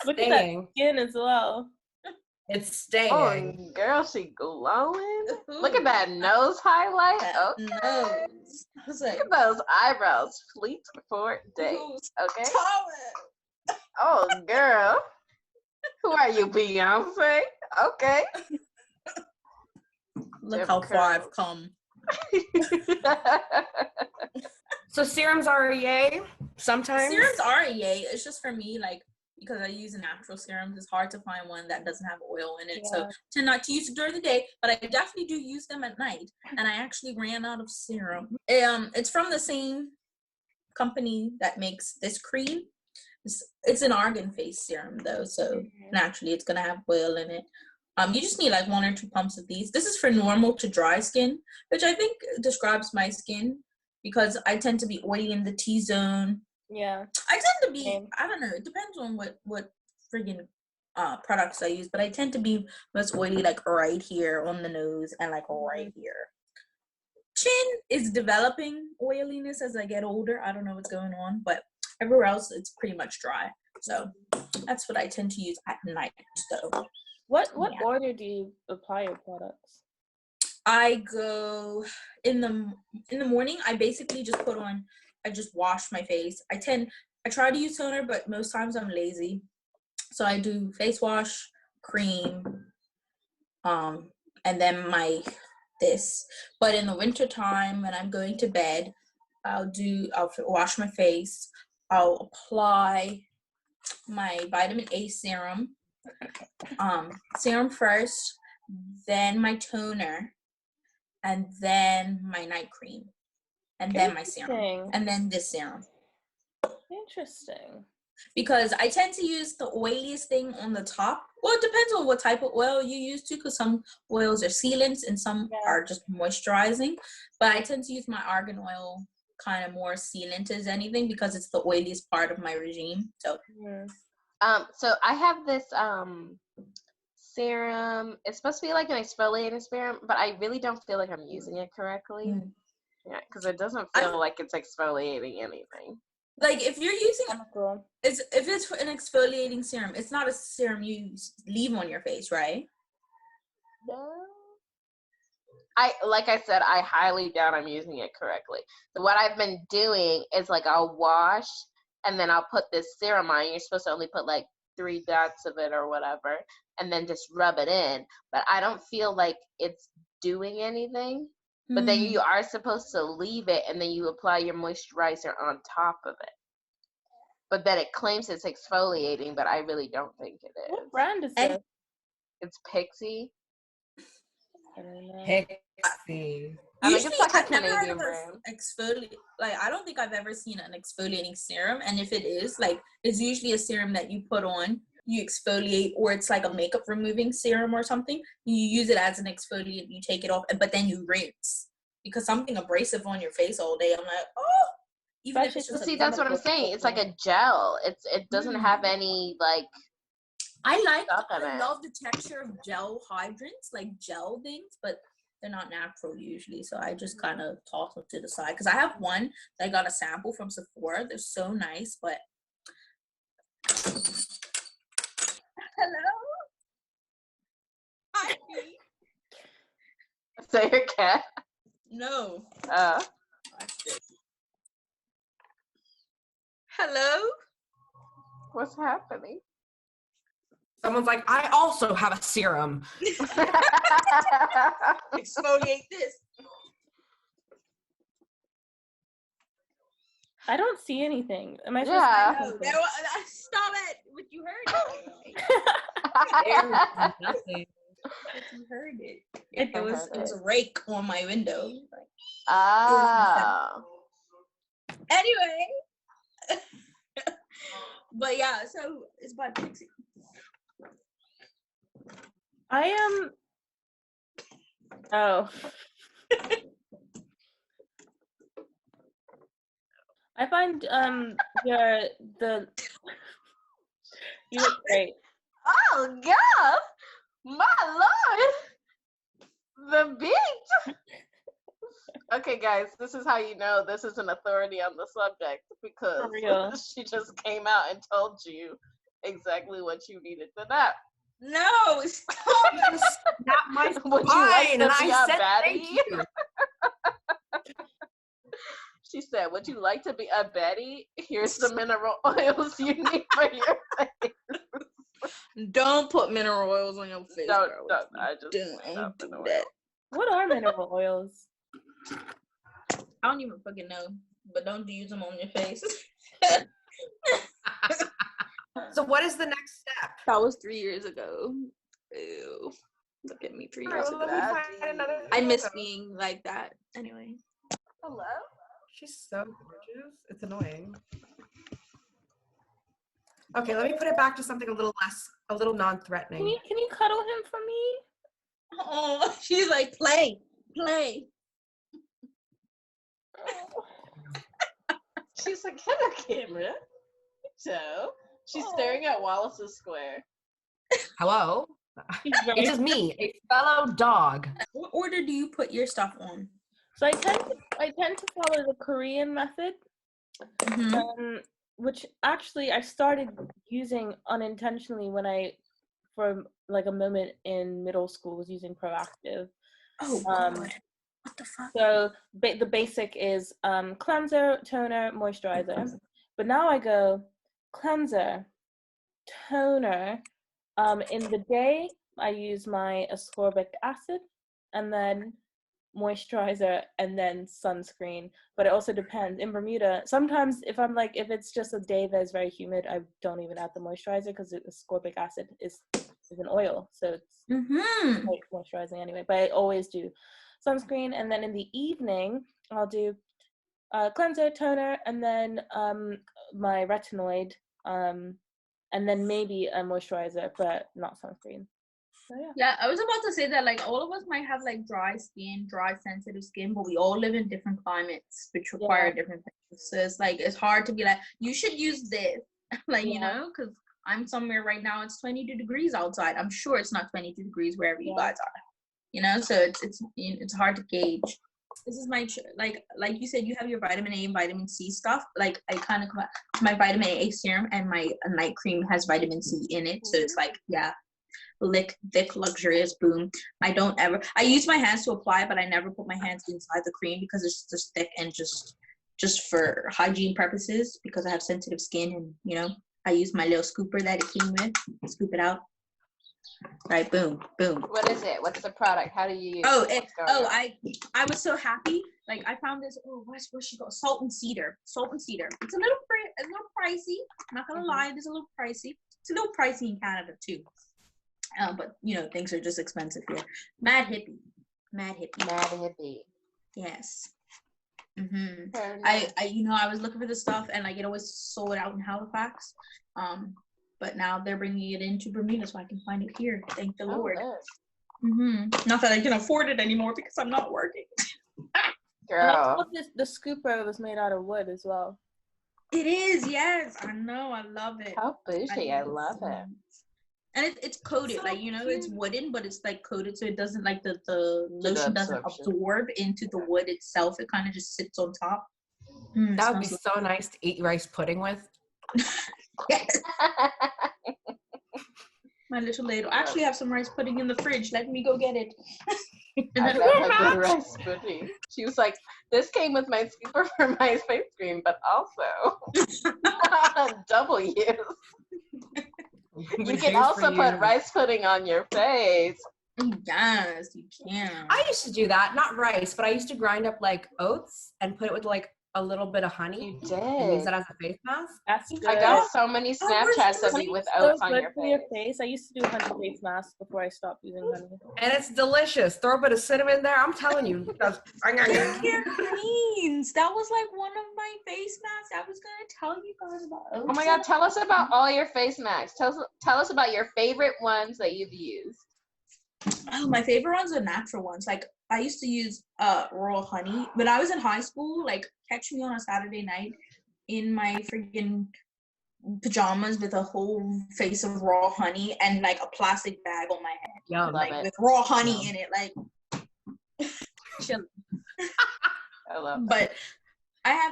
Look at that skin as well. It's staying. Oh, girl, she glowing. Look at that nose highlight. Okay. Nose. Look at those eyebrows. Fleet for days. Okay. Oh, girl. Who are you, Beyonce? Okay. Look how far I've come. So serums are a yay sometimes? Serums are a yay. It's just for me, like, because I use natural serums, it's hard to find one that doesn't have oil in it. Yeah. So I tend not to use it during the day, but I definitely do use them at night. And I actually ran out of serum. It's from the same company that makes this cream. It's an argan face serum though, so naturally it's gonna have oil in it. You just need like 1 or 2 pumps of these. This is for normal to dry skin, which I think describes my skin because I tend to be oily in the T-zone. Yeah. I tend to be, I don't know, it depends on what friggin' products I use, but I tend to be most oily like right here on the nose and like right here. Chin is developing oiliness as I get older. I don't know what's going on, but everywhere else it's pretty much dry. So that's what I tend to use at night though. What order do you apply your products? I go in the morning. I basically just I just wash my face. I try to use toner, but most times I'm lazy. So I do face wash, cream, and then this. But in the winter time when I'm going to bed, I'll wash my face. I'll apply my vitamin A serum. Serum first, then my toner, and then my night cream, and then my serum, and then this serum. Interesting. Because I tend to use the oiliest thing on the top. Well, it depends on what type of oil you use too, because some oils are sealants and some are just moisturizing. But I tend to use my argan oil kind of more sealant as anything because it's the oiliest part of my regime. So so I have this serum. It's supposed to be like an exfoliating serum, but I really don't feel like I'm using it correctly. Yeah, because it doesn't feel like it's exfoliating anything. Like if you're using if it's an exfoliating serum, it's not a serum you leave on your face, right? No. Like I said, I highly doubt I'm using it correctly. So what I've been doing is like I'll wash and then I'll put this serum on. You're supposed to only put like 3 dots of it or whatever, and then just rub it in. But I don't feel like it's doing anything. But then you are supposed to leave it and then you apply your moisturizer on top of it. But then it claims it's exfoliating, but I really don't think it is. What brand is this? It's Pixie. Pixie. I think Usually, it's like a I've never heard Canadian of brand. exfoliate. Like, I don't think I've ever seen an exfoliating serum. And if it is, like, it's usually a serum that you put on, you exfoliate, or it's like a makeup removing serum or something. You use it as an exfoliant, you take it off, but then you rinse. Because something abrasive on your face all day, I'm like, oh. Even if it's just See, that's what I'm saying. It's like a gel. It doesn't have any like. I it. love the texture of gel hydrants, like gel things, but they're not natural usually. So I just kind of toss them to the side. Because I have one that I got a sample from Sephora. They're so nice, but. Hello? Hi. Is that your cat? No. Watch this. Hello? What's happening? Someone's like, I also have a serum. Exfoliate this. I don't see anything. Am I Yeah. supposed to? Stop it. What you heard it. Nothing. You heard it. It It was a rake on my window. Anyway. But yeah, so it's about Pixie. I am. Oh. I find you look great. Oh God, my Lord, the beat. Okay, guys, this is how you know this is an authority on the subject, because she just came out and told you exactly what you needed to know. No, stop. Not my Would you like to and be I a said baddie? thank you. She said, would you like to be a baddie? Here's the mineral oils you need for your face. Don't put mineral oils on your face. Don't. I just don't do that. What are mineral oils? I don't even fucking know, but don't use them on your face. So what is the next step? That was 3 years ago. Ew. Look at me 3 years ago. I miss being like that. Anyway. Hello? She's so gorgeous. It's annoying. Okay, let me put it back to something a little non-threatening. Can you cuddle him for me? Oh, she's like, play. She's like, hello, camera. So she's staring at Wallace's square. Hello? It is me, a fellow dog. What order do you put your stuff on? So I tend to follow the Korean method, which actually I started using unintentionally when for like a moment in middle school, was using Proactive. Oh God! What the fuck? So the basic is cleanser, toner, moisturizer. But now I go cleanser, toner. In the day, I use my ascorbic acid, and then moisturizer, and then sunscreen. But it also depends. In Bermuda, sometimes if it's just a day that is very humid, I don't even add the moisturizer, because the ascorbic acid is an oil, so it's like moisturizing anyway. But I always do sunscreen, and then in the evening I'll do cleanser, toner, and then my retinoid, and then maybe a moisturizer, but not sunscreen. So yeah, I was about to say that, like, all of us might have like dry skin, dry sensitive skin, but we all live in different climates which require different things. So it's like, it's hard to be like, you should use this, like, you know, because I'm somewhere right now, it's 22 degrees outside. I'm sure it's not 22 degrees wherever you guys are, you know, so it's hard to gauge. This is my, like you said, you have your vitamin A and vitamin C stuff. Like, I kind of, my vitamin A serum and my night cream has vitamin C in it. So it's like, thick, luxurious, boom. I use my hands to apply, but I never put my hands inside the cream because it's just thick, and just for hygiene purposes, because I have sensitive skin, and, you know, I use my little scooper that it came with, scoop it out. Right, boom. What is it? What's the product? How do you use it? I was so happy. Like, I found this. Oh, where's she go? Salt and cedar. It's a little pricey. I'm not gonna lie, it's a little pricey. It's a little pricey in Canada too. But you know, things are just expensive here. Mad hippie. Yes. I I was looking for the stuff and like it always sold out in Halifax. But now they're bringing it into Bermuda, so I can find it here. Thank the Lord. Not that I can afford it anymore because I'm not working. Girl. The scooper was made out of wood as well. It is, yes. I know. I love it. How bougie. I love it. And it's coated, so like, it's wooden, but it's like coated so it doesn't like the lotion doesn't absorb into the wood itself. It kind of just sits on top. That would be so nice to eat rice pudding with. Yes. My little ladle. I actually have some rice pudding in the fridge. Let me go get it. I love a good rice pudding. She was like, this came with my scooper for my face cream, but also double use. You can also put rice pudding on your face. Yes, you can. I used to do that. Not rice, but I used to grind up like oats and put it with like a little bit of honey. You did. And use it as a face mask. That's good. I got so many Snapchats of you with oats on your face. I used to do honey face masks before I stopped using honey. And it's delicious. Throw a bit of cinnamon there. I'm telling you. Beans. That was like one of my face masks. I was gonna tell you guys about oats. Oh my god, tell us about all your face masks. Tell us about your favorite ones that you've used. Oh, my favorite ones are natural ones. Like I used to use raw honey when I was in high school. Like catch me on a Saturday night in my freaking pajamas with a whole face of raw honey and like a plastic bag on my head. Yeah, like with raw honey in it, like chilling. I love that. But I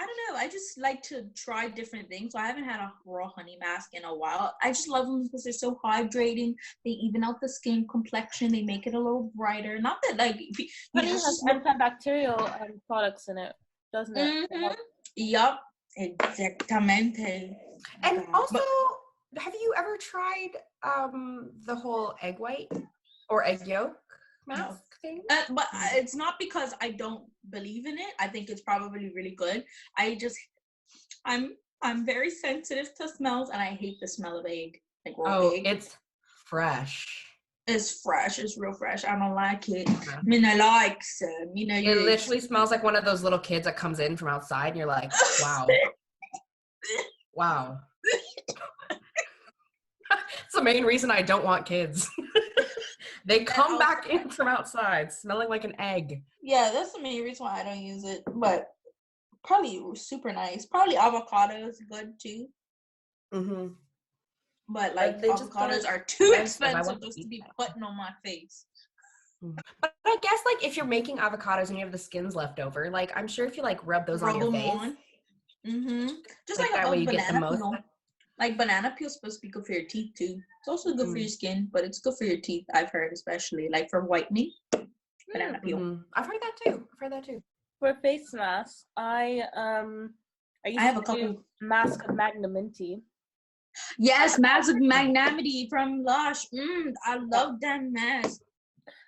don't know. I just like to try different things. So I haven't had a raw honey mask in a while. I just love them because they're so hydrating. They even out the skin complexion. They make it a little brighter. Not that like honey has antibacterial products in it, doesn't it? Mm-hmm. Yup. Exactamente. And also, have you ever tried the whole egg white or egg yolk mask thing? But it's not because I don't believe in it. I think it's probably really good. I'm very sensitive to smells and I hate the smell of egg. Like raw egg. It's fresh. It's fresh. It's real fresh. I don't like it. I mean, I like some. It literally smells like one of those little kids that comes in from outside and you're like, wow. Wow. It's the main reason I don't want kids. They come back in from outside smelling like an egg. Yeah, that's the main reason why I don't use it. But probably super nice. Probably avocado is good too. Mm-hmm. But like avocados are too expensive just to be putting on my face. But I guess like if you're making avocados and you have the skins left over, like I'm sure if you like rub those on your face. Just like that way you get the most. Like banana peel is supposed to be good for your teeth too. It's also good for your skin, but it's good for your teeth, I've heard, especially like for whitening. Banana peel. I've heard that too. For face masks, I have a couple mask of magnanimity. Yes, mask of magnanimity from Lush. I love that mask.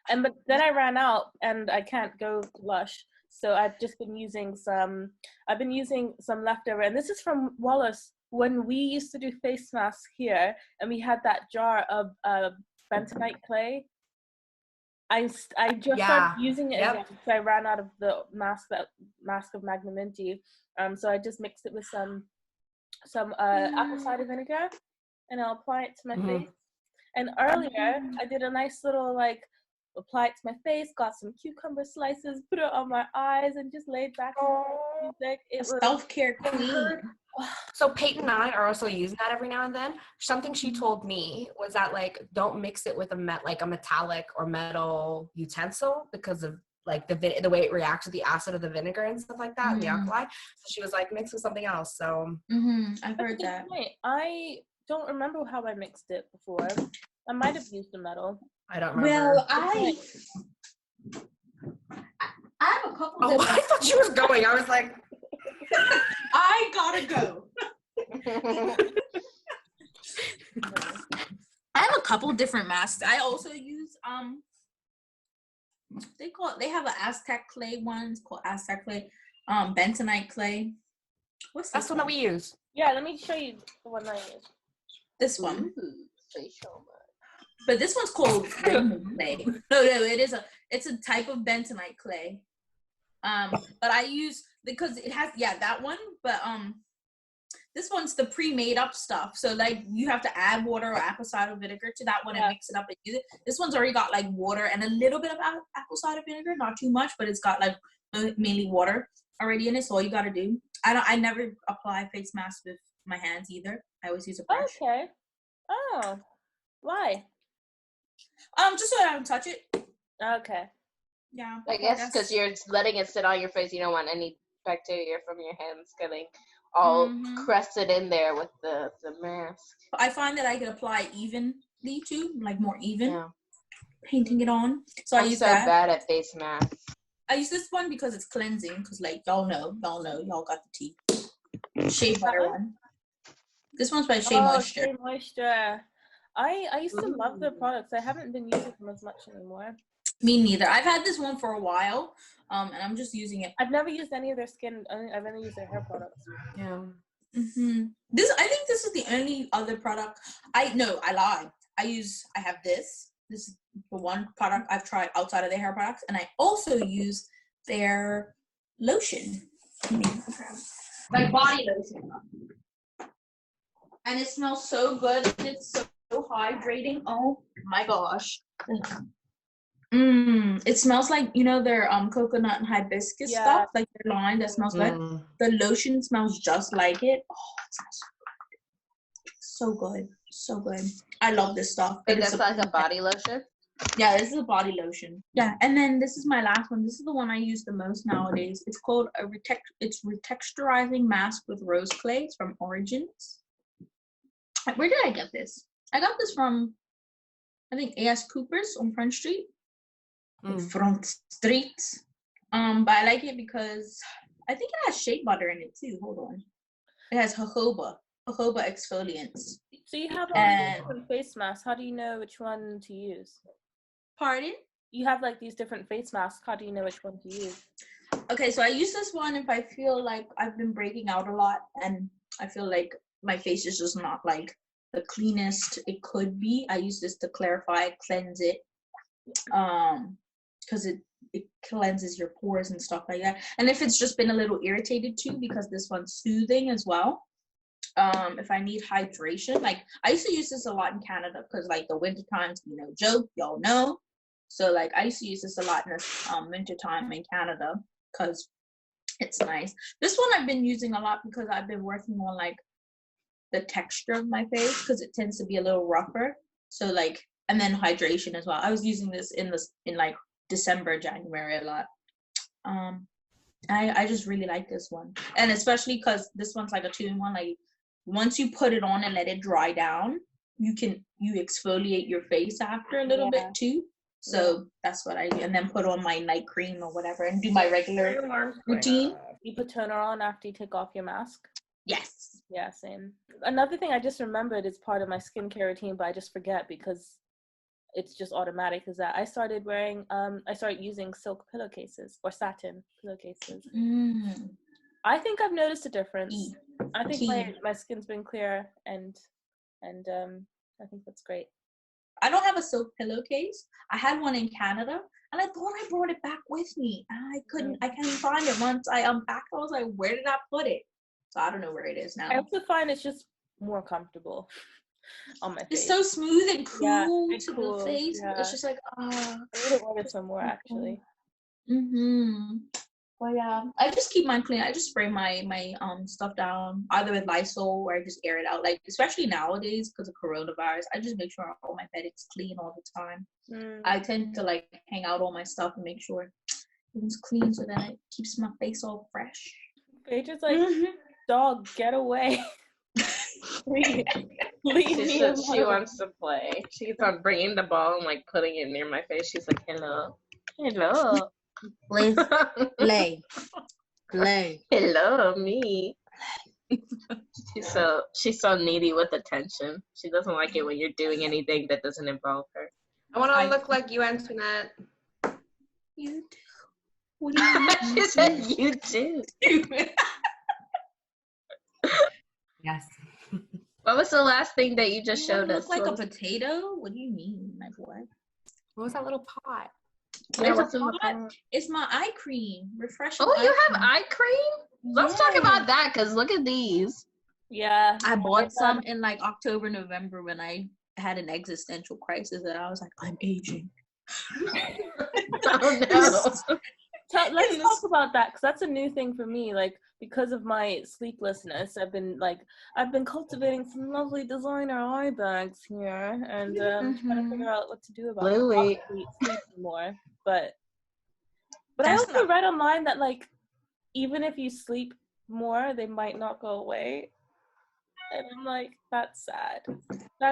But then I ran out and I can't go to Lush. So I've just been using some leftover, and this is from Wallis. When we used to do face masks here, and we had that jar of bentonite clay, I just started using it again because I ran out of the mask of magnanimity. So I just mixed it with some apple cider vinegar, and I'll apply it to my face. And earlier, I did a nice little apply it to my face, got some cucumber slices, put it on my eyes, and just laid back and music. It was self-care queen. So Peyton and I are also using that every now and then. Something she told me was that don't mix it with a metallic or metal utensil because of the way it reacts with the acid of the vinegar and stuff like that and the alkali. So she was like, mix with something else. So I've heard that. I don't remember how I mixed it before. I might have used the metal. I don't remember. Well, I have a couple. Oh, I thought she was going. I was like, I gotta go. I have a couple different masks. I also use they have an Aztec clay one. It's called Aztec clay. Bentonite clay. What's that's the one that we use? Yeah, let me show you the one I use. This one. But this one's called rainbow clay. No, it's a type of bentonite clay. But I use, because it has, that one, but this one's the pre-made up stuff. So like you have to add water or apple cider vinegar to that one and mix it up and use it. This one's already got like water and a little bit of apple cider vinegar, not too much, but it's got like mainly water already in it. So all you gotta do, I never apply face masks with my hands either. I always use a brush. Okay. Oh, why? Just so I don't touch it. Okay. Yeah. I guess because you're letting it sit on your face. You don't want any bacteria from your hands getting all crusted in there with the mask. I find that I can apply evenly too, like more even, painting it on. So I'm so bad at face masks. I use this one because it's cleansing, because like y'all got the tea. Shea Butter one. This one's by Shea Moisture. Shea Moisture. I used to love their products. I haven't been using them as much anymore. Me neither. I've had this one for a while, and I'm just using it. I've never used any of their skin. I've only used their hair products. Yeah. I think this is the only other product. I lied. I have this. This is the one product I've tried outside of their hair products, and I also use their lotion, like body lotion, and it smells so good. It's so hydrating. Oh my gosh. It smells like, their coconut and hibiscus stuff, like their line that smells good. The lotion smells just like it. Oh, it smells so good. So good. I love this stuff. But that's like a body lotion? Yeah, this is a body lotion. Yeah, and then this is my last one. This is the one I use the most nowadays. It's called it's retexturizing mask with rose clay. It's from Origins. Where did I get this? I got this from, I think, A.S. Cooper's on Front Street. Front Street. But I like it because I think it has shea butter in it too. Hold on. It has jojoba exfoliants. So you have all these different face masks. How do you know which one to use? Pardon? You have like these different face masks. How do you know which one to use? Okay, so I use this one if I feel like I've been breaking out a lot and I feel like my face is just not like the cleanest it could be. I use this to clarify, cleanse it. Because it cleanses your pores and stuff like that. And if it's just been a little irritated too, because this one's soothing as well. If I need hydration, like I used to use this a lot in Canada because like the winter times, joke, y'all know. So like I used to use this a lot in this winter time in Canada because it's nice. This one I've been using a lot because I've been working on like the texture of my face because it tends to be a little rougher. So like, and then hydration as well. I was using this in like December, January a lot. I just really like this one, and especially because this one's like a 2-in-1. Like once you put it on and let it dry down, you exfoliate your face after a little bit too. So that's what I do, and then put on my night cream or whatever, and do my regular routine. You put toner on after you take off your mask? Yes. Yeah, same. Another thing I just remembered is part of my skincare routine, but I just forget because it's just automatic, is that I started using silk pillowcases or satin pillowcases. I think I've noticed a difference. I think my skin's been clear and I think that's great. I don't have a silk pillowcase. I had one in Canada and I thought I brought it back with me. And I can't find it. Once I unpacked it, I was like, where did I put it? So I don't know where it is now. I also find it's just more comfortable on my face. It's so smooth and cool to the face. Yeah. It's just like, I need to order some more actually. But yeah, I just keep mine clean. I just spray my stuff down either with Lysol or I just air it out. Like especially nowadays because of coronavirus, I just make sure all my bedding's clean all the time. I tend to like hang out all my stuff and make sure everything's clean so that it keeps my face all fresh. Phaedra's like, dog, get away. Leave me alone. She wants to play. She keeps on bringing the ball and like putting it near my face. She's like, hello. Play. Hello, me. She's so needy with attention. She doesn't like it when you're doing anything that doesn't involve her. I want to look like you, Antoinette. You do. What do you mean? She said you do. Yes. What was the last thing that you just You want showed to us? look like a potato? What do you mean? Like what? What was that little pot? Yeah, There's what's a in the pot. pot? It's my eye cream. Refreshing. Oh, eye you have cream. eye cream? Let's talk about that, because look at these. Yeah. I bought some in like October, November when I had an existential crisis and I was like, I'm aging. Oh no. Let's talk about that, because that's a new thing for me. Like, because of my sleeplessness, I've been cultivating some lovely designer eye bags here, and trying to figure out what to do about it. Obviously, sleep more, but I also read online that like even if you sleep more, they might not go away, and I'm like, that's sad.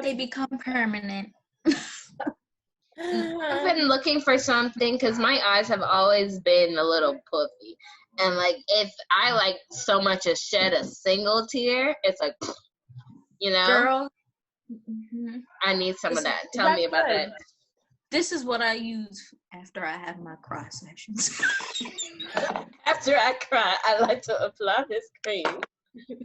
They become permanent. I've been looking for something because my eyes have always been a little puffy. And like if I like so much as shed a single tear, it's like, you know, Girl, I need some of that. Tell me about that. This is what I use after I have my cry sessions. After I cry, I like to apply this cream.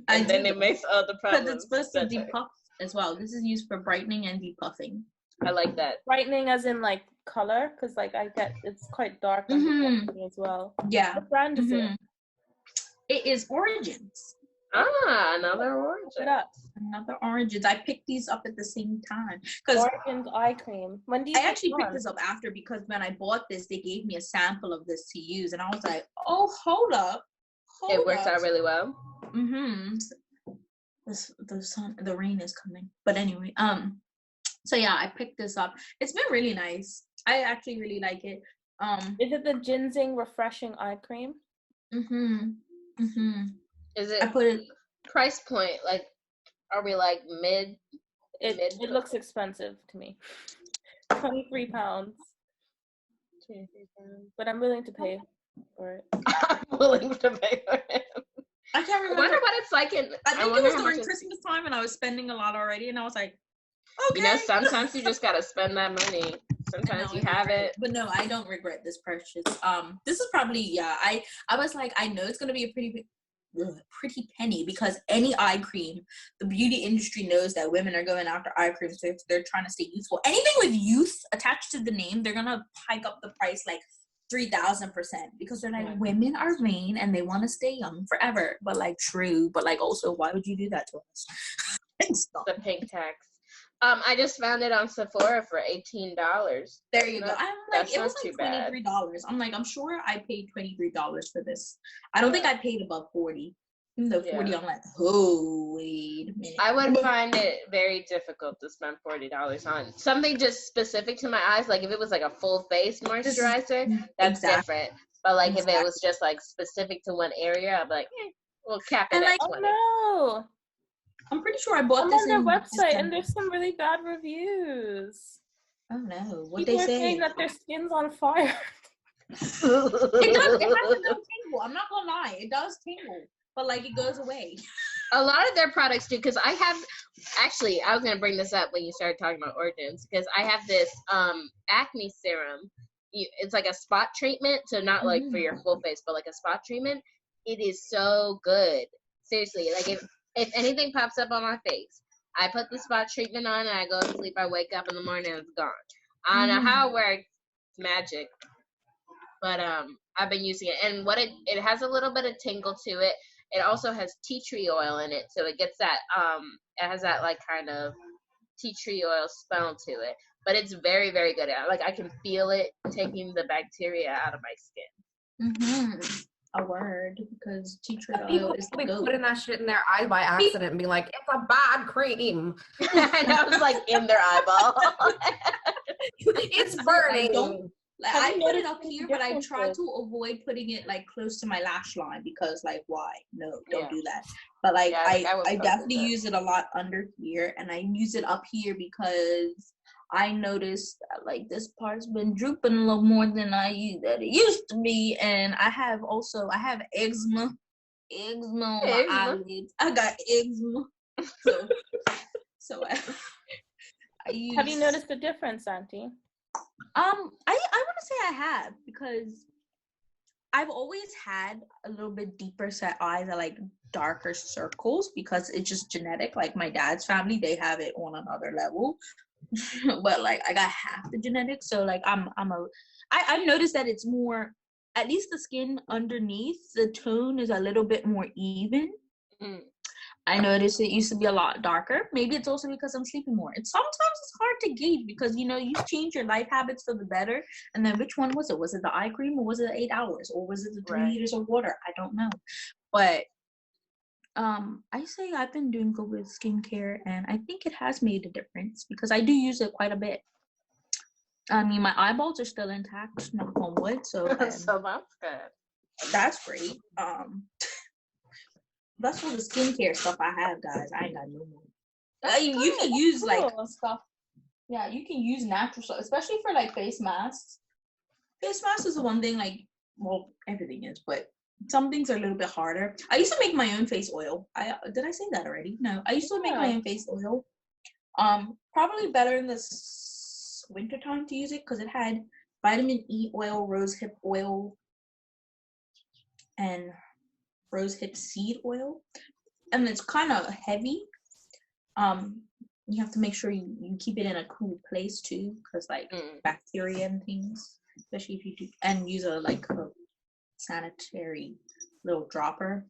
And then it makes all the problems. Because it's supposed to depuff as well. This is used for brightening and depuffing. I like that. Brightening as in like color, because like I get it's quite dark as well. Yeah. What brand is it? It is Origins. Ah, another Origins. Another Origins. I picked these up at the same time. Origins eye cream. When do you I actually picked this up after, because when I bought this, they gave me a sample of this to use, and I was like, oh, hold up. It works out really well. The rain is coming. But anyway, so yeah, I picked this up. It's been really nice. I actually really like it. Is it the ginseng refreshing eye cream? Is it? I put it price point, like, are we like mid? It looks expensive to me. £23. But I'm willing to pay for it. I'm willing to pay for it. I can't remember. I wonder what it's like in. I think it was during Christmas time, and I was spending a lot already, and I was like, okay. You know, sometimes you just gotta spend that money. Sometimes you have it. But no, I don't regret this purchase. This is probably I was like, I know it's gonna be a pretty penny, because any eye cream, the beauty industry knows that women are going after eye creams, so if they're trying to stay youthful. Anything with youth attached to the name, they're gonna hike up the price like 3,000%, because they're like, women are vain and they want to stay young forever. But like, true, but like, also, why would you do that to us? The pink tax. I just found it on Sephora for $18. There you go. I'm like, it was like $23. I'm like, I'm sure I paid $23 for this. I don't think I paid above 40. Even though 40, I'm like, oh, wait a minute. I would find it very difficult to spend $40 on something just specific to my eyes. Like if it was like a full face moisturizer, that's different. But like if it was just like specific to one area, I'd be like, we'll cap it at 20. Oh no. I'm pretty sure I bought this on their website, and there's some really bad reviews. Oh no, what People they are say? saying that their skin's on fire. It does. It has a little tingle. I'm not gonna lie, it does tingle, but like it goes away. A lot of their products do, because I have actually. I was gonna bring this up when you started talking about Origins, because I have this acne serum. It's like a spot treatment, so not like for your full face, but like a spot treatment. It is so good. Seriously, like if anything pops up on my face, I put the spot treatment on and I go to sleep. I wake up in the morning and it's gone. I don't know how it works. It's magic. But I've been using it. And what it has a little bit of tingle to it. It also has tea tree oil in it. So it gets that, it has that like kind of tea tree oil smell to it. But it's very, very good. Like I can feel it taking the bacteria out of my skin. A word, because tea tree oil is the goat. Putting that shit in their eye by accident and be like, it's a bad cream. And I was like in their eyeball. It's burning. I put it up here, but I try to avoid putting it like close to my lash line, because like, why? No, don't do that. But like, I definitely use it a lot under here, and I use it up here because I noticed that like this part's been drooping a little more than it used to be, and I have eczema on my eyelids. I got eczema, so I use. Have you noticed the difference, Auntie? I want to say I have, because I've always had a little bit deeper set eyes. I like darker circles because it's just genetic. Like my dad's family, they have it on another level. But like I got half the genetics, so like I've noticed that it's more, at least the skin underneath the tone is a little bit more even. I noticed it used to be a lot darker. Maybe it's also because I'm sleeping more. And sometimes it's hard to gauge because, you know, you change your life habits for the better. And then which one was it? Was it the eye cream or was it the 8 hours? Or was it the 3 liters of water? I don't know. But I say I've been doing good with skincare, and I think it has made a difference because I do use it quite a bit. I mean, my eyeballs are still intact, knock on wood. So, So that's good. That's great. That's all the skincare stuff I have, guys. I ain't got no more. You can use like stuff. Yeah, you can use natural stuff, especially for like face masks. Face masks is the one thing, like, well, everything is, but some things are a little bit harder. I used to make my own face oil. Did I say that already? No, I used to make my own face oil. Probably better in the winter time to use it because it had vitamin E oil, rosehip oil, and rosehip seed oil, and it's kind of heavy. You have to make sure you keep it in a cool place too, because like bacteria and things, especially if you do, and use a sanitary little dropper.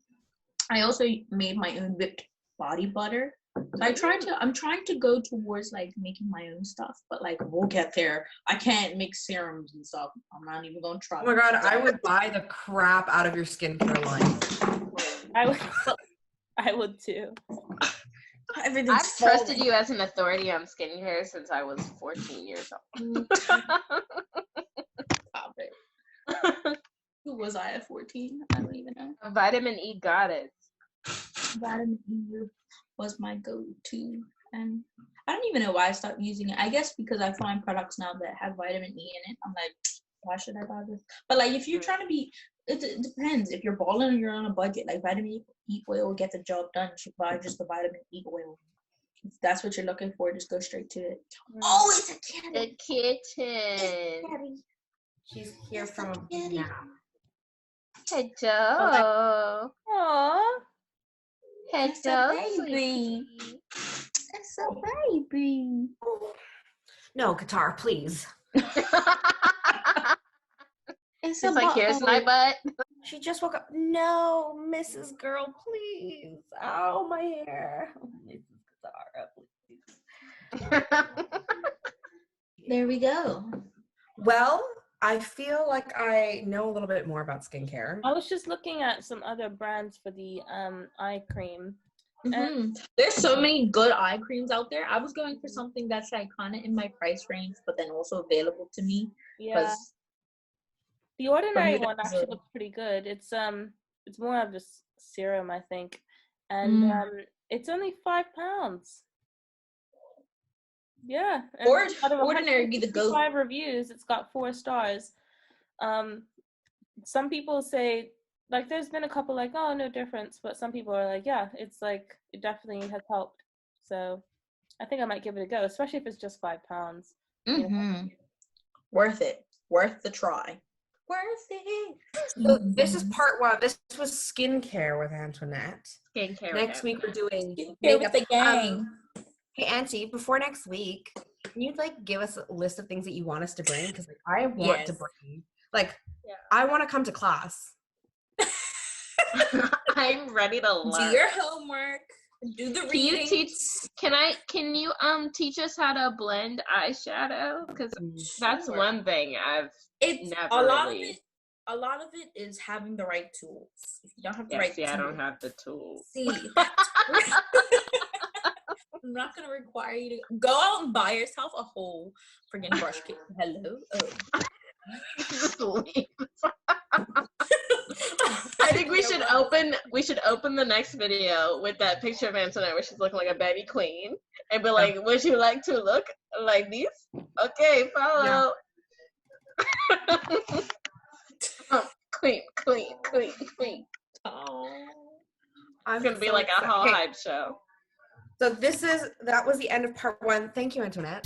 I also made my own whipped body butter. So I'm trying to go towards like making my own stuff, but like we'll get there. I can't make serums and stuff. I'm not even gonna try. Oh my god, I would buy the crap out of your skincare line. I would too. I've trusted you as an authority on skincare since I was 14 years old. Stop it. Who was I at 14? I don't even know. Vitamin E goddess. Vitamin E was my go-to, and I don't even know why I stopped using it. I guess because I find products now that have vitamin E in it, I'm like, why should I buy this? But like, if you're trying to be, it depends. If you're balling and you're on a budget, like vitamin E oil will get the job done. You should buy just the vitamin E oil. If that's what you're looking for, just go straight to it. Oh, it's a kitty. The kitchen. She's here from a nap. Hello. Aww. Hello, baby. It's a baby. No, Qatar, please. It's like, here's my butt. She just woke up. No, Mrs. Girl, please. Ow, my hair. Mrs. Qatar, please. There we go. Well, I feel like I know a little bit more about skincare. I was just looking at some other brands for the eye cream. There's so many good eye creams out there. I was going for something that's like kind of in my price range, but then also available to me. Yeah. The Ordinary one actually looks pretty good. It's more of a serum, I think, and it's only £5. Yeah. Ordinary be the go. 5 reviews. It's got 4 stars. Some people say, like, there's been a couple like, oh, no difference, but some people are like, yeah, it's like, it definitely has helped. So I think I might give it a go, especially if it's just £5. You know? Worth it. Worth the try. Worth it. So this is part 1. This was skincare with Antoinette. Skincare. Next week we're doing skincare with the gang. Hey Auntie, before next week, can you like give us a list of things that you want us to bring? Because like I want to bring, like, I want to come to class. I'm ready to learn. Do your homework. Do the reading. Can you teach us how to blend eyeshadow? Because that's one thing I've never really. A lot of it is having the right tools. If you don't have the right tools. I don't have the tools. See. I'm not gonna require you to go out and buy yourself a whole friggin' brush kit. Hello. Oh. I think we should open the next video with that picture of Antoinette where she's looking like a baby queen and be like, would you like to look like this? Okay, follow. Yeah. Queen. Oh. It's gonna be like a whole hype show. So that was the end of part 1. Thank you, Antoinette.